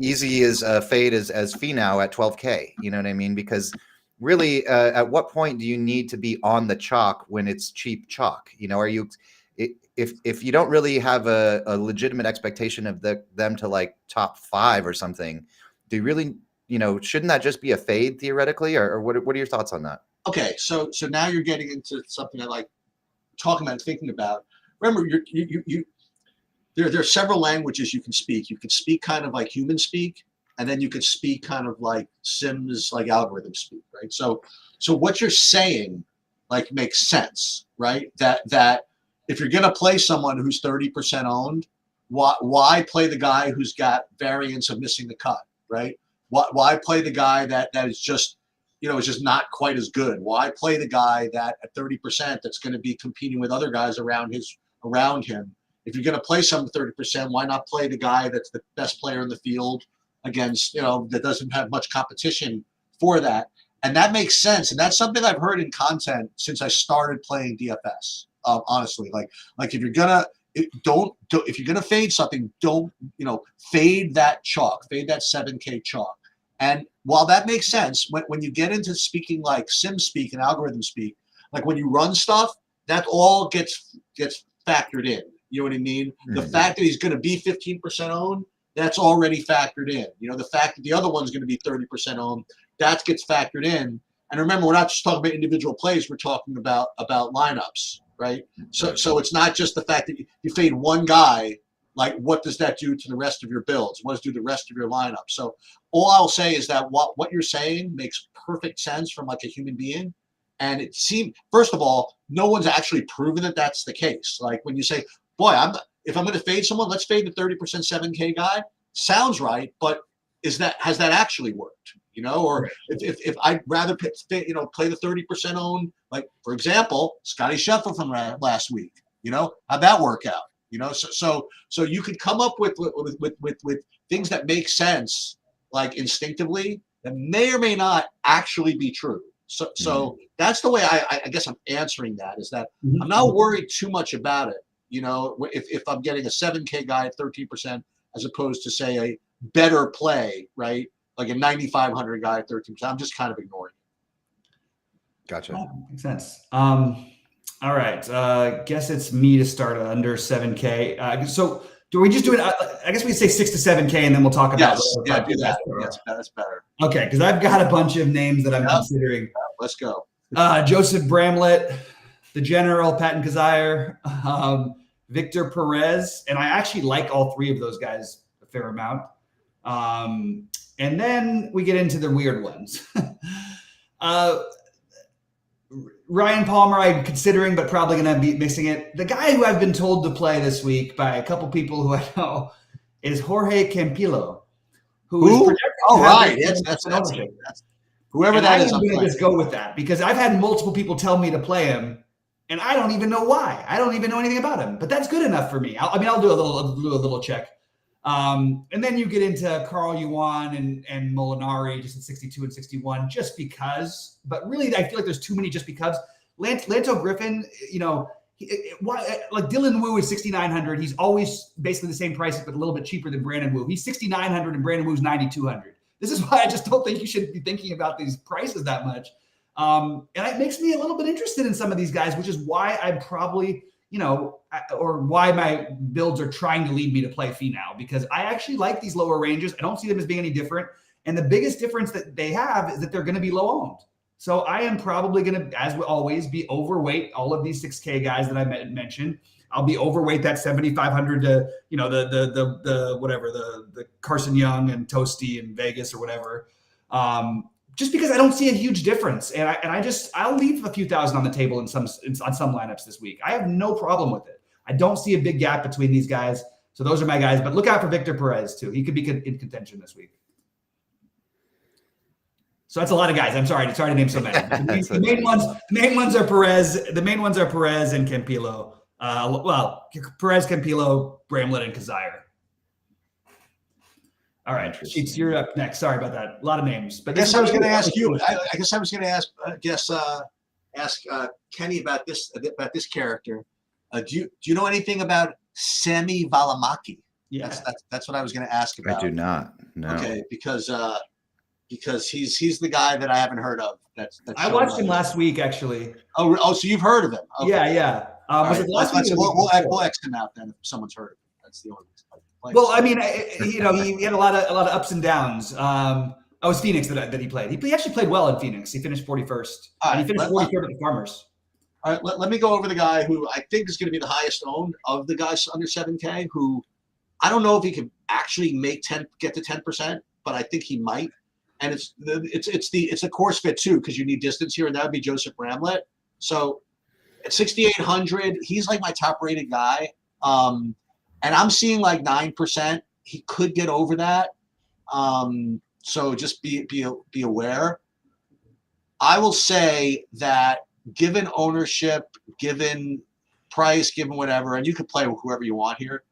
easy as a fade as fee now at 12K. You know what I mean? Because really, at what point do you need to be on the chalk when it's cheap chalk? Are you, if you don't really have a legitimate expectation of them to like top 5 or something, do you really, shouldn't that just be a fade theoretically, or what are your thoughts on that? Okay, so now you're getting into something I like talking about and thinking about. Remember, there are several languages you can speak. You can speak kind of like human speak, and then you can speak kind of like Sims, like algorithm speak, right? So what you're saying like makes sense, right? That if you're going to play someone who's 30% owned, why play the guy who's got variance of missing the cut, right? Why play the guy that is just, is just not quite as good? Why play the guy that at 30% that's going to be competing with other guys around him? If you're going to play some 30%, why not play the guy that's the best player in the field against, that doesn't have much competition for that? And that makes sense. And that's something I've heard in content since I started playing DFS. Honestly, like if you're gonna if you're gonna fade something, don't fade that chalk, fade that 7K chalk. And while that makes sense, when you get into speaking like sim speak and algorithm speak, like when you run stuff, that all gets factored in. You know what I mean? Mm-hmm. The fact that he's going to be 15% owned, that's already factored in. The fact that the other one's going to be 30% owned, that gets factored in. And remember, we're not just talking about individual plays; we're talking about lineups. Right. So it's not just the fact that you fade one guy, like what does that do to the rest of your builds? What does it do to the rest of your lineup? So all I'll say is that what you're saying makes perfect sense from like a human being. And it seemed, first of all, no one's actually proven that that's the case. Like when you say, boy, if I'm going to fade someone, let's fade the 30% 7K guy. Sounds right. But has that actually worked? Or if I'd rather play the 30% owned, like for example, Scotty Scheffler from last week, how'd that work out? So you could come up with things that make sense, like instinctively, that may or may not actually be true. So that's the way I guess I'm answering that, is that I'm not worried too much about it. If I'm getting a 7K guy at 13% as opposed to say a better play, right? Like a 9,500 guy at 13%, I'm just kind of ignoring Gotcha. Oh, makes sense. All right. Guess it's me to start under 7K. So do we just do it? I guess we say 6 to 7K, and then we'll talk about. Yes, yeah, do that. Yes, that's better. Okay, because I've got a bunch of names that I'm considering. Let's go. Joseph Bramlett, the General, Patton Kazire, Victor Perez, and I actually like all three of those guys a fair amount. And then we get into the weird ones. Ryan Palmer, I'm considering, but probably going to be missing it. The guy who I've been told to play this week by a couple people who I know is Jorge Campillo. Who? Oh, right. Yes, that's whoever that is. I'm going to just go with that because I've had multiple people tell me to play him, and I don't even know why. I don't even know anything about him, but that's good enough for me. I'll do a little check. And then you get into Carl Yuan and Molinari just at 62 and 61 just because. But really, I feel like there's too many just because. Lanto Griffin, like Dylan Wu is 6,900. He's always basically the same price, but a little bit cheaper than Brandon Wu. He's 6,900 and Brandon Wu's 9,200. This is why I just don't think you should be thinking about these prices that much. And it makes me a little bit interested in some of these guys, which is why I'm probably, or why my builds are trying to lead me to play Finau, because I actually like these lower ranges. I don't see them as being any different. And the biggest difference that they have is that they're going to be low owned. So I am probably going to, as we always, be overweight all of these 6K guys that I mentioned. I'll be overweight that 7,500 to, the Carson Young and Toasty in Vegas or whatever. Just because I don't see a huge difference. And I'll leave a few thousand on the table on some lineups this week. I have no problem with it. I don't see a big gap between these guys. So those are my guys, but look out for Victor Perez too. He could be in contention this week. So that's a lot of guys. I'm sorry to name so many. The main ones are Perez. The main ones are Perez and Campillo. Perez, Campillo, Bramlett, and Kazire. All right, Sheets, you're up next. Sorry about that. A lot of names. But I guess I was going to ask you. I guess I was going to ask Kenny about this character. Do you know anything about Sami Valimaki? Yeah, that's what I was going to ask about. I do not. No. Okay, because he's the guy that I haven't heard of. I watched him last week, actually. Oh, so you've heard of him? Okay. Yeah. Was it last week? We'll X him out then if someone's heard of him. That's the only reason. Well, I mean, he had a lot of ups and downs. It was Phoenix that he played. He actually played well in Phoenix. He finished 41st. And he finished 43rd at the Farmers. All right, let me go over the guy who I think is going to be the highest owned of the guys under 7K. Who I don't know if he can actually get to 10%, but I think he might. And it's a course fit too, because you need distance here, and that would be Joseph Bramlett. So at 6,800, he's like my top rated guy. And I'm seeing like 9%. He could get over that. So just be aware. I will say that given ownership, given price, given whatever, and you could play with whoever you want here.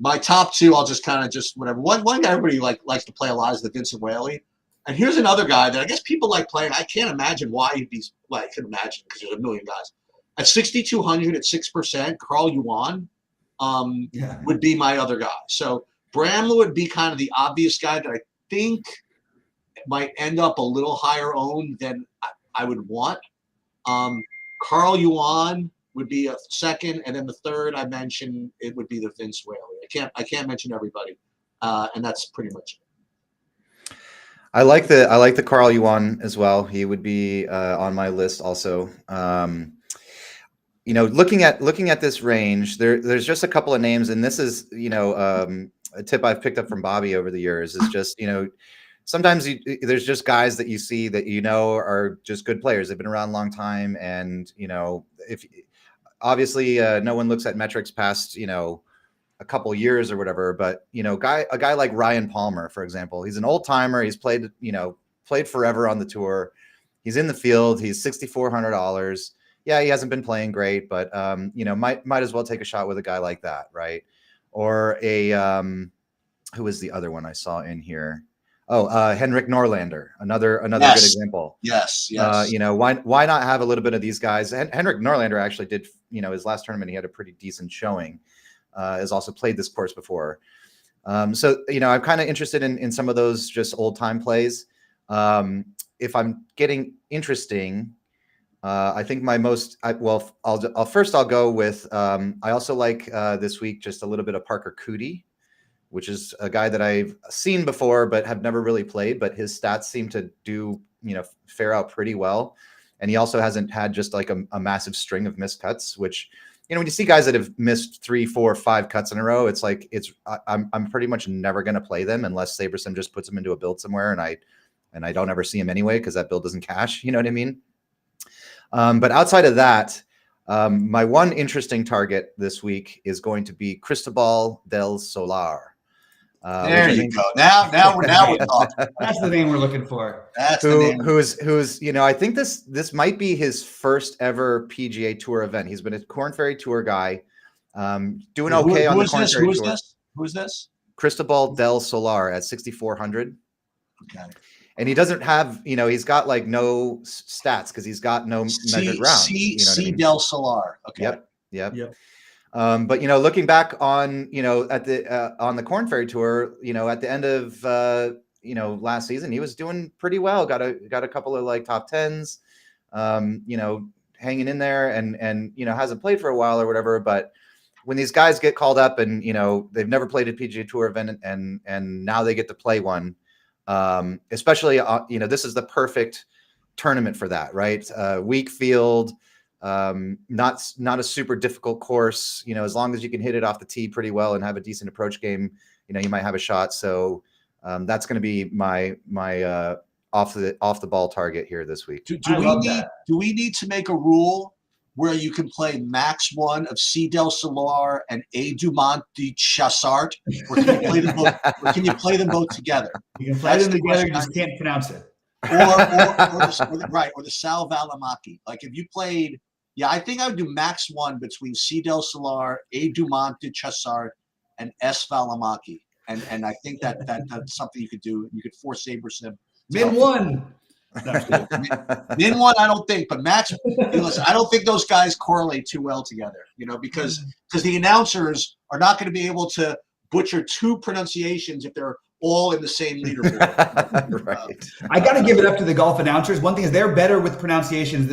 My top two, I'll just kind of whatever. One guy everybody likes to play a lot is the Vincent Whaley. And here's another guy that I guess people like playing. I can't imagine why he'd be. Well, I can imagine because there's a million guys. At 6,200 at 6%, Carl Yuan would be my other guy. So Bramlett would be kind of the obvious guy that I think might end up a little higher owned than I would want. Carl Yuan would be a second, and then the third I mentioned it would be the Vince Whaley. I can't mention everybody, and that's pretty much it. I like the Carl Yuan as well. He would be on my list also. Looking at this range, there's just a couple of names, and this is a tip I've picked up from Bobby over the years is just sometimes there's just guys that you see that are just good players. They've been around a long time, and if obviously no one looks at metrics past a couple years or whatever, but a guy like Ryan Palmer, for example, he's an old timer. He's played forever on the tour. He's in the field. He's $6,400. Yeah, he hasn't been playing great, but might as well take a shot with a guy like that, right? Or who is the other one I saw in here? Henrik Norlander, another good example. Yes. Why not have a little bit of these guys? Henrik Norlander actually did, his last tournament, he had a pretty decent showing. Has also played this course before. So I'm kind of interested in some of those just old time plays. If I'm getting interesting, I think my most I'll go with I also like this week just a little bit of Parker Cootie, which is a guy that I've seen before but have never really played, but his stats seem to do, fare out pretty well. And he also hasn't had just like a massive string of missed cuts, which, when you see guys that have missed 3, 4, 5 cuts in a row, it's like I'm pretty much never going to play them unless SaberSim just puts them into a build somewhere, and I don't ever see him anyway because that build doesn't cash. You know what I mean? But outside of that, my one interesting target this week is going to be Cristobal del Solar. There you go. Now we're talking. That's the name we're looking for. That's the name. Who's I think this might be his first ever PGA Tour event. He's been a Corn Ferry Tour guy, doing okay on the Corn Ferry Tour. Who is this? Cristobal del Solar at 6,400. Okay. And he doesn't have, he's got like no stats because he's got no measured rounds. Del Solar. Okay. Yep. But looking back on at the on the Corn Ferry Tour, at the end of last season, he was doing pretty well. Got a couple of like top 10s, hanging in there, and hasn't played for a while or whatever. But when these guys get called up and they've never played a PGA Tour event and now they get to play one, especially this is the perfect tournament for that, right? Weak field. Not a super difficult course, as long as you can hit it off the tee pretty well and have a decent approach game, you might have a shot. So that's going to be my off the ball target here this week. Do we need to make a rule where you can play max one of C Del Solar and A Dumont de Chassart, or can you play them both together? You can play them together, you just can't pronounce it. or the Sal Valimaki. Like if you played, I think I would do max one between C Del Solar, A Dumont de Chassart, and S Valimaki. And I think that's something you could do. You could force SaberSim. Min one. Min one, I don't think, but max. Listen, I don't think those guys correlate too well together. Because the announcers are not going to be able to butcher 2 pronunciations if they're all in the same leaderboard. Right. I got to give it up to the golf announcers. One thing is they're better with pronunciations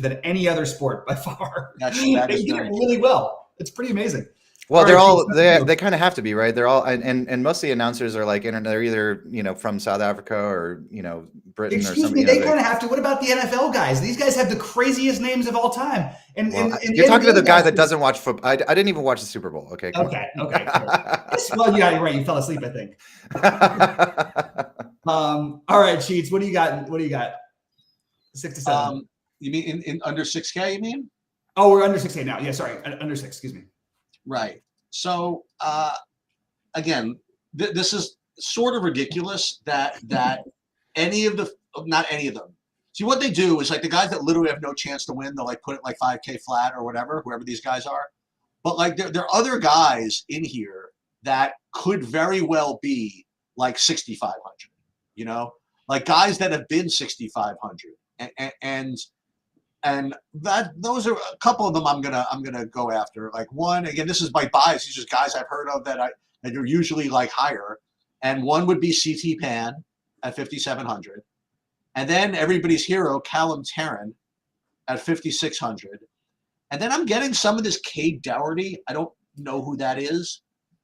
than any other sport by far. That they is do it really well. It's pretty amazing. Well, they kind of have to be, right? They're all and most of the announcers are like they're either from South Africa or Britain or something. They kind of have to. What about the NFL guys? These guys have the craziest names of all time. And you're talking to the guy that doesn't watch football. I didn't even watch the Super Bowl. Okay. Okay. Well, yeah, you're right. You fell asleep, I think. All right, Cheats. What do you got? 6 to 7. You mean in under 6K? You mean? Oh, we're under 6K now. Yeah, sorry, under 6. Excuse me. Right. So again, this is sort of ridiculous that not any of them. See, what they do is like the guys that literally have no chance to win, they'll like put it like 5K flat or whatever, whoever these guys are. But like there are other guys in here that could very well be like 6,500. Like guys that have been 6,500 and that those are a couple of them I'm gonna go after. Like one, again, this is my bias. These are just guys I've heard of that are usually like higher. And one would be CT Pan at 5,700. And then everybody's hero, Callum Tarrant at 5,600. And then I'm getting some of this Cade Dougherty. I don't know who that is,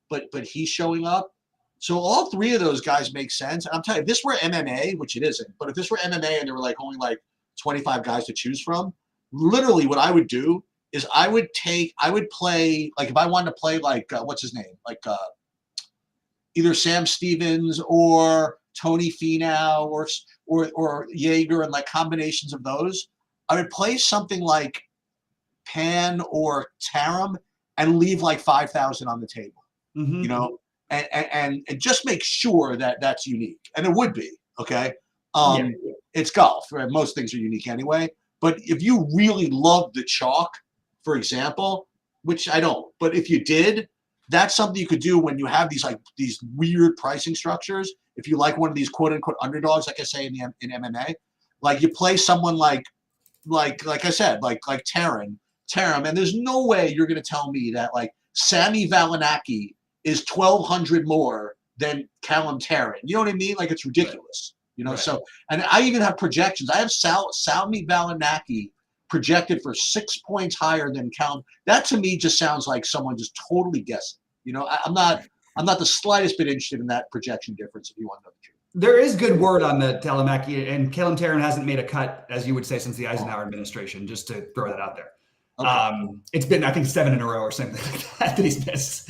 but he's showing up. So all 3 of those guys make sense. And I'm telling you, if this were MMA, which it isn't, but if this were MMA and there were like only like 25 guys to choose from, literally what I would do is I would play, like if I wanted to play like, what's his name? Like either Sam Stevens or Tony Finau or Jaeger and like combinations of those, I would play something like Pan or Taram and leave like 5,000 on the table, and just make sure that that's unique. And it would be, okay. It's golf, right? Most things are unique anyway. But if you really love the chalk, for example, which I don't, but if you did, that's something you could do when you have these weird pricing structures. If you like one of these quote unquote underdogs, like I say in MMA, like you play someone like I said, like Taram, and there's no way you're going to tell me that like Sami Valinaki is 1,200 more than Callum Tarrant. You know what I mean? Like it's ridiculous. Right. So, and I even have projections. I have Sami Valinaki projected for 6 points higher than Cal. That to me just sounds like someone just totally guessing. You know, I'm not the slightest bit interested in that projection difference, if you want to know the truth. There is good word on the Telemachy, and Kalen Tarrant hasn't made a cut, as you would say, since the Eisenhower administration, just to throw that out there. Okay. It's been, I think, 7 in a row or something like that he's missed.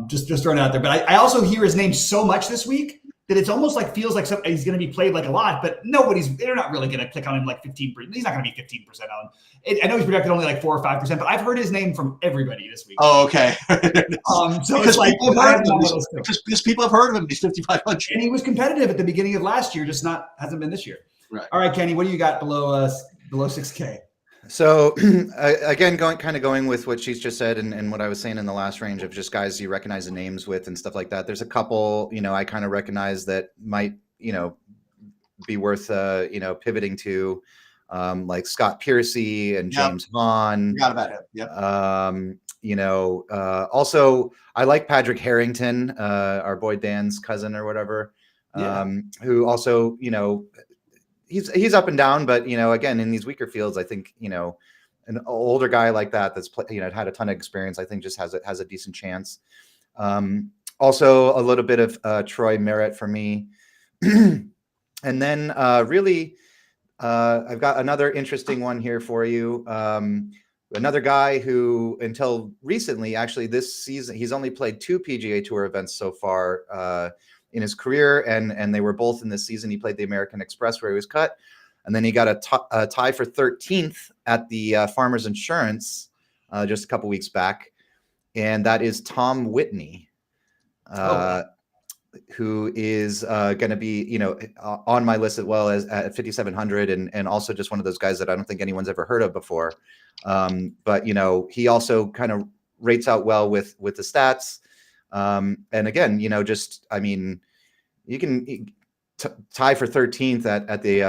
Just throwing it out there. But I also hear his name so much this week that it's almost like feels like he's going to be played like a lot, but they're not really going to click on him like 15%. He's not going to be 15% on. I know he's projected only like 4 or 5%, but I've heard his name from everybody this week. Oh, okay. So because it's like because people have heard of him. He's 5,500, and he was competitive at the beginning of last year, just hasn't been this year. Right. All right, Kenny, what do you got below 6K? So again, going with what she's just said and what I was saying in the last range of just guys you recognize the names with and stuff like that. There's a couple, I kind of recognize that might, be worth, pivoting to, like Scott Piercy and James Hahn. Forgot about him. Yep. Also I like Patrick Harrington, our boy Dan's cousin or whatever, who also, he's up and down, but again, in these weaker fields, I think an older guy like that's had a ton of experience, I think just has a decent chance. Also a little bit of Troy Merritt for me, and then really I've got another interesting one here for you. Another guy who until recently, actually this season, he's only played 2 PGA Tour events so far in his career, and they were both in this season. He played the American Express where he was cut, and then he got a tie for 13th at the Farmers Insurance just a couple weeks back, and that is Tom Whitney, who is going to be on my list as well as at 5,700, and also just one of those guys that I don't think anyone's ever heard of before, but he also kind of rates out well with the stats. And again, you can tie for 13th at the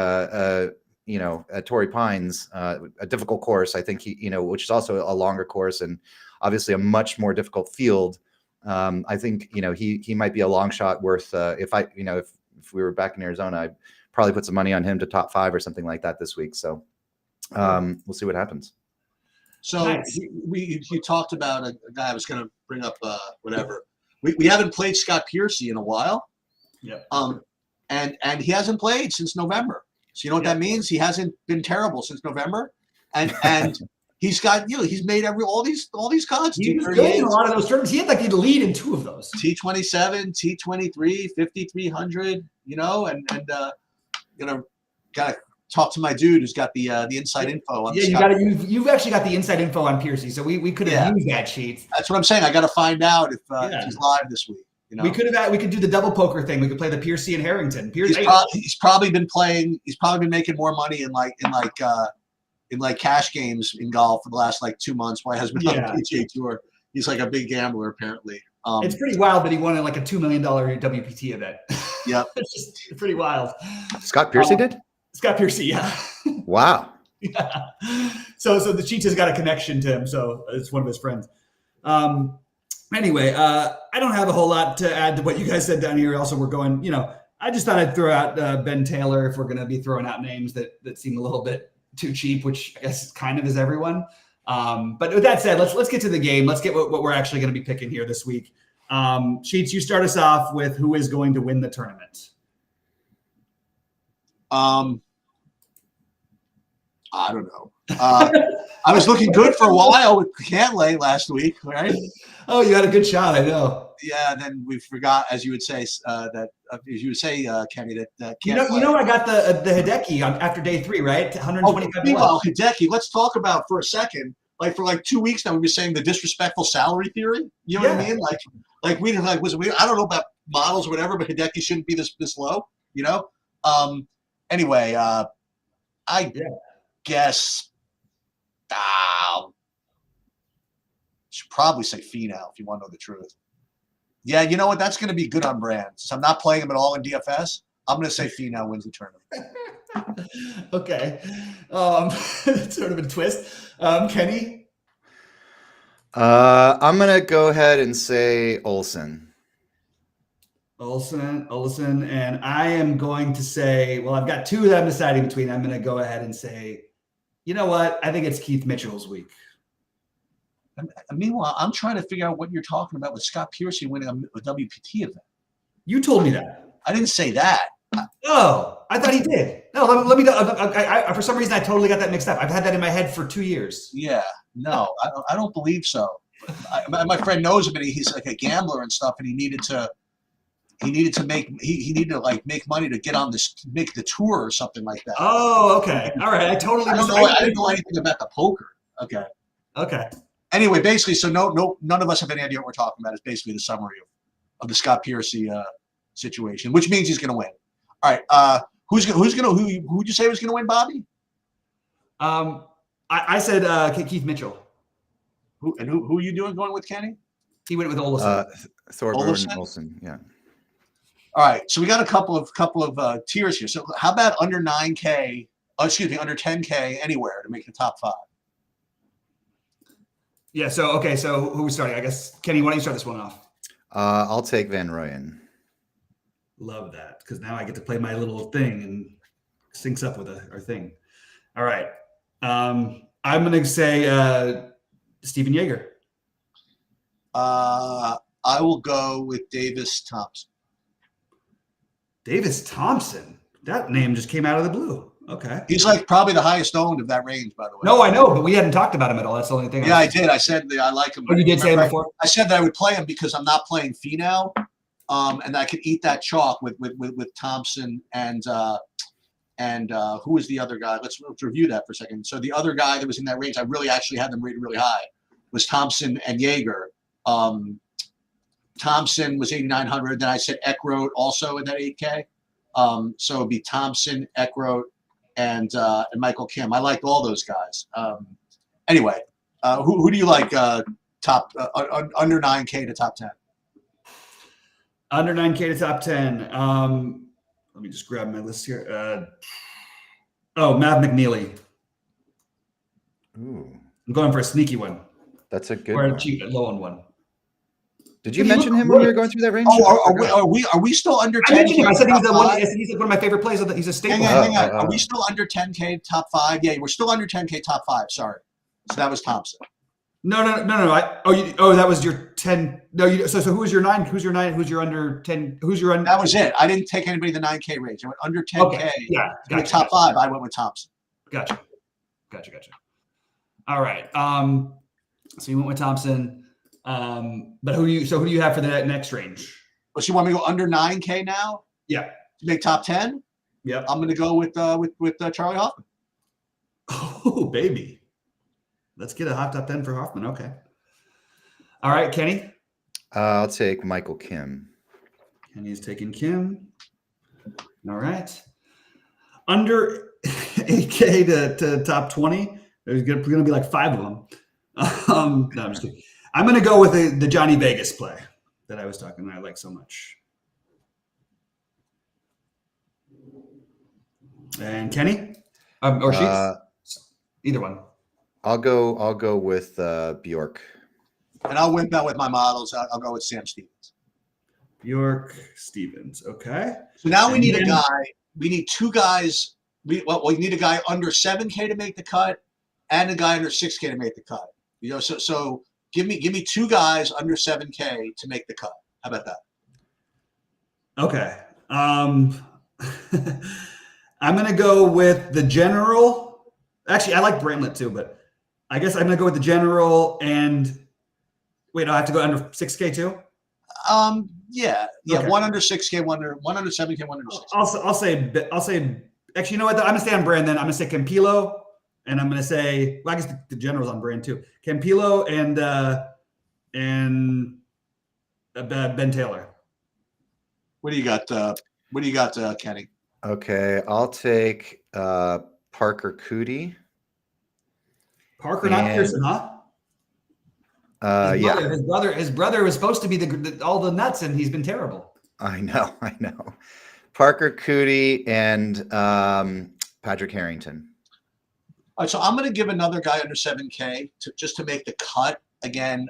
at Torrey Pines, a difficult course. I think which is also a longer course and obviously a much more difficult field. I think he might be a long shot worth. If we were back in Arizona, I'd probably put some money on him to top 5 or something like that this week. So we'll see what happens. So nice. You talked about a guy I was going to bring up. Whatever. We haven't played Scott Piercy in a while. Yeah. And he hasn't played since November. So you know what that means? He hasn't been terrible since November. And he's got he's made all these cuts. He was good in a lot of those tournaments. He had like the lead in 2 of those. T27, T23, 5,300. Gotta talk to my dude who's got the inside info on. Yeah, you've actually got the inside info on Piercy, so we could have used that sheet. That's what I'm saying. I got to find out if he's live this week. We could do the double poker thing. We could play the Piercy and Harrington. He's probably been playing. He's probably been making more money in cash games in golf for the last 2 months. While he has been on the PGA Tour. He's like a big gambler apparently. It's pretty wild that he won like a $2 million WPT event. Yep. It's just pretty wild. Scott Piercy did? Scott Piercy, yeah. Wow. Yeah. So the Cheats has got a connection to him, so it's one of his friends. Anyway, I don't have a whole lot to add to what you guys said down here. Also, we're going, I just thought I'd throw out Ben Taylor if we're going to be throwing out names that seem a little bit too cheap, which I guess kind of is everyone. But with that said, let's get to the game. Let's get what we're actually going to be picking here this week. Cheats, you start us off with who is going to win the tournament. I don't know. I was looking good for a while with Cantlay last week, right? Oh, you had a good shot, I know. Yeah, then we forgot, as you would say, Kenny, that Cantlay. I got the Hideki after day 3, right? 125. Meanwhile, Hideki, let's talk about for a second. For 2 weeks now, we've been saying the disrespectful salary theory. You know what I mean? I don't know about models or whatever, but Hideki shouldn't be this low. Anyway, I guess should probably say Finau if you want to know the truth. Yeah, you know what? That's going to be good on brand. So I'm not playing him at all in DFS. I'm going to say Finau wins the tournament. Okay. Sort of a twist. Kenny? I'm going to go ahead and say Olsen. Olsen, and I am going to say, well, I've got 2 that I'm deciding between. I'm going to go ahead and say You know what? I think it's Keith Mitchell's week. And meanwhile, I'm trying to figure out what you're talking about with Scott Piercy winning a WPT event. You told me that. I didn't say that. Oh, I thought he did. No, let me. For some reason, I totally got that mixed up. I've had that in my head for 2 years. Yeah, no, I don't believe so. My friend knows him, and he's like a gambler and stuff, and he needed to make money to get on this, make the tour or something like that. Oh, okay, all right. I didn't know anything about the poker. Okay. Okay. Anyway, basically, so none of us have any idea what we're talking about. It's basically the summary of the Scott Piercy situation, which means he's going to win. All right, who would you say was going to win, Bobby? I said Keith Mitchell. Who are you going with, Kenny? He went with Olsen. Thorbjorn Olsen. Yeah. All right, so we got a couple of tiers here. So how about under 9K? Excuse me, under 10K anywhere to make the top 5? Yeah. So okay. So who are we starting? I guess Kenny. Why don't you start this one off? I'll take Van Rooyen. Love that, because now I get to play my little thing and syncs up with our thing. All right. I'm going to say Steven Yeager. I will go with Davis Thompson. Davis Thompson. That name just came out of the blue. Okay. He's like probably the highest owned of that range, by the way. No, I know, but we hadn't talked about him at all. That's the only thing. Yeah, I did. I said that I like him. Oh, you did say him before? I said that I would play him because I'm not playing fee now, and I could eat that chalk with Thompson and who was the other guy? Let's review that for a second. So the other guy that was in that range, I really actually had them rated really high, was Thompson and Yeager. Thompson was 8,900. Then I said Eckroat also in that 8K. So it'd be Thompson, Eckroat, and Michael Kim. I liked all those guys. Anyway, who do you like top under 9K to top 10? Under 9K to top 10. Let me just grab my list here. Mav McNeely. Ooh, I'm going for a sneaky one. that's a good Or a one. cheap, low end one. Did you mention him when you were going through that range? Oh, are we still under 10K? I mentioned him. I said he's one of my favorite plays. He's a staple. Hang on. Are we still under 10K top 5? Yeah, we're still under 10K top 5. Sorry. So that was Thompson. No. That was your 10. No, so who was your 9? Who's your 9? Who's your under 10? Who's your under? That was it. I didn't take anybody in the 9K range. I went under 10K. Okay. Yeah. Gotcha, top 5, I went with Thompson. Gotcha. All right. So you went with Thompson. But who do you have for the next range? Well, so you want me to go under 9K now? Yeah. To make top 10? Yeah. I'm going to go with Charlie Hoffman. Oh, baby. Let's get a hot top 10 for Hoffman. Okay. All right, Kenny. I'll take Michael Kim. Kenny's taking Kim. All right. Under 8K to top 20. There's going to be like 5 of them. No, I'm just kidding. I'm going to go with the Johnny Vegas play that I was talking about. I like so much. And Kenny, or Sheets, either one. I'll go with Bjork. And I'll win that with my models. I'll go with Sam Stevens. Bjork, Stevens. Okay. So now we need a guy. We need 2 guys. We need a guy under 7K to make the cut, and a guy under 6K to make the cut. So give me 2 guys under 7K to make the cut. How about that? Okay. I'm going to go with the general. Actually, I like Bramlett too, but I guess I'm going to go with the general and wait, I have to go under 6K too? Yeah. Okay. 1 under 6K, 1 under 7K, 1 under 6K. I'll say, actually, you know what? I'm going to stay on brand then. I'm going to say Campillo, and I'm going to say, well, I guess the general's on brand too. Campillo and Ben Taylor. What do you got, Kenny? Okay, I'll take Parker Cootie. Parker, not Pearson, huh? Yeah. His brother was supposed to be all the nuts, and he's been terrible. I know. Parker Cootie and Patrick Harrington. All right, so I'm going to give another guy under 7K just to make the cut. Again,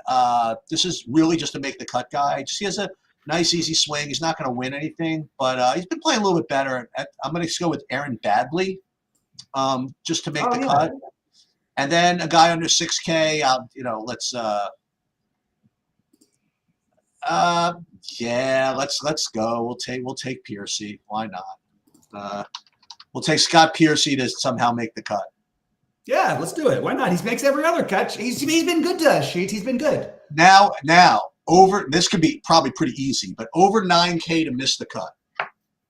this is really just to make the cut guy. He has a nice, easy swing. He's not going to win anything, but he's been playing a little bit better. I'm going to go with Aaron Badley just to make the cut. And then a guy under 6K, let's let's go. We'll take Piercy. Why not? We'll take Scott Piercy to somehow make the cut. Yeah, let's do it. Why not? He makes every other cut. He's been good to us, Sheets. He's been good. Now over this could be probably pretty easy, but over 9K to miss the cut.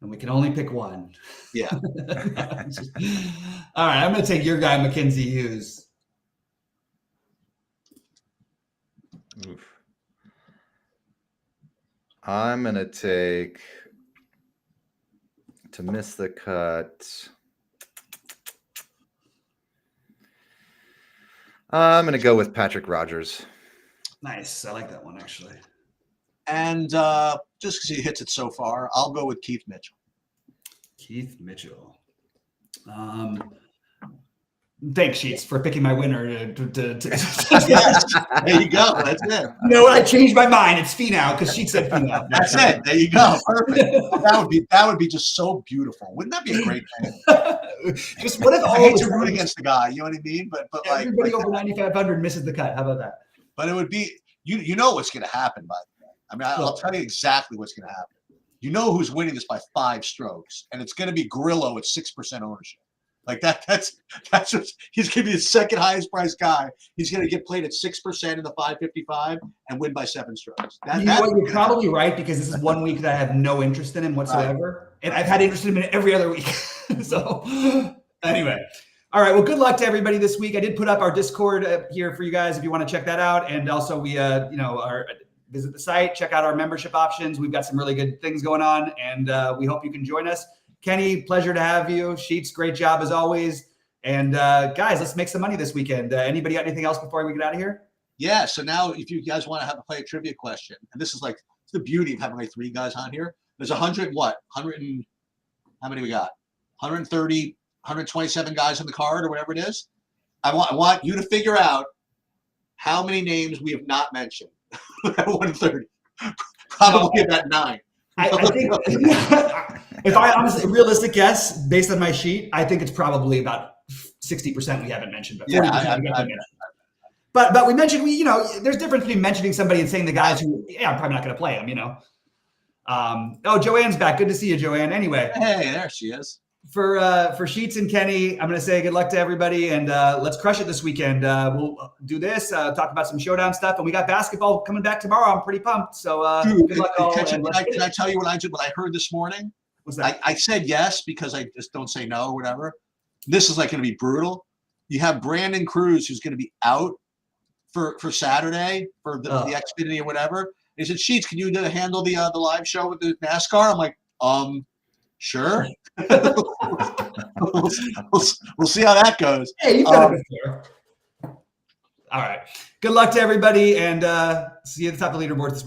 And we can only pick one. Yeah. All right, I'm going to take your guy, Mackenzie Hughes. Oof. I'm going to take to miss the cut. I'm going to go with Patrick Rogers. Nice. I like that one, actually. And just because he hits it so far, I'll go with Keith Mitchell. Keith Mitchell. Thanks, Sheets, for picking my winner. Yes, there you go. That's it. You know what? I changed my mind. It's Fee now because Sheets said Fee now. That's it. There you go. Perfect. That would be just so beautiful. Wouldn't that be a great thing? Just what if I hate to root against the guy, you know what I mean? But everybody over 9,500 misses the cut. How about that? But it would be you know what's going to happen by the way. I mean, I'll tell you exactly what's going to happen. You know who's winning this by 5 strokes, and it's going to be Grillo at 6% ownership. Like that's what he's going to be the second highest priced guy. He's going to get played at 6% in the 555 and win by 7 strokes. You're probably right because this is one week that I have no interest in him whatsoever, and I've had interest in him every other week. So anyway, all right. Well, good luck to everybody this week. I did put up our Discord here for you guys if you want to check that out, and also we visit the site, check out our membership options. We've got some really good things going on, and we hope you can join us. Kenny, pleasure to have you. Sheets, great job as always. And guys, let's make some money this weekend. Anybody got anything else before we get out of here? Yeah. So now, if you guys want to play a trivia question, and this is like the beauty of having like 3 guys on here. There's 100 and how many we got? 130, 127 guys on the card or whatever it is. I want you to figure out how many names we have not mentioned. 130, probably about 9. I think if I honestly realistic guess based on my sheet, I think it's probably about 60% we haven't mentioned, but 40% but we mentioned there's a difference between mentioning somebody and saying the guys who I'm probably not going to play them. Joanne's back. Good to see you, Joanne. Anyway, hey, there she is. For Sheets and Kenny, I'm going to say good luck to everybody, and let's crush it this weekend. We'll do this, talk about some showdown stuff, and we got basketball coming back tomorrow. I'm pretty pumped. So good luck all. Can I tell you what I heard this morning? What's that? I said yes because I just don't say no or whatever. This is like going to be brutal. You have Brandon Cruz who's going to be out for Saturday for the Xfinity or whatever. He said, Sheets, can you handle the live show with the NASCAR? I'm like, sure. we'll see how that goes. Hey, you've done it before. All right. Good luck to everybody, and see you at the top of the leaderboard this week.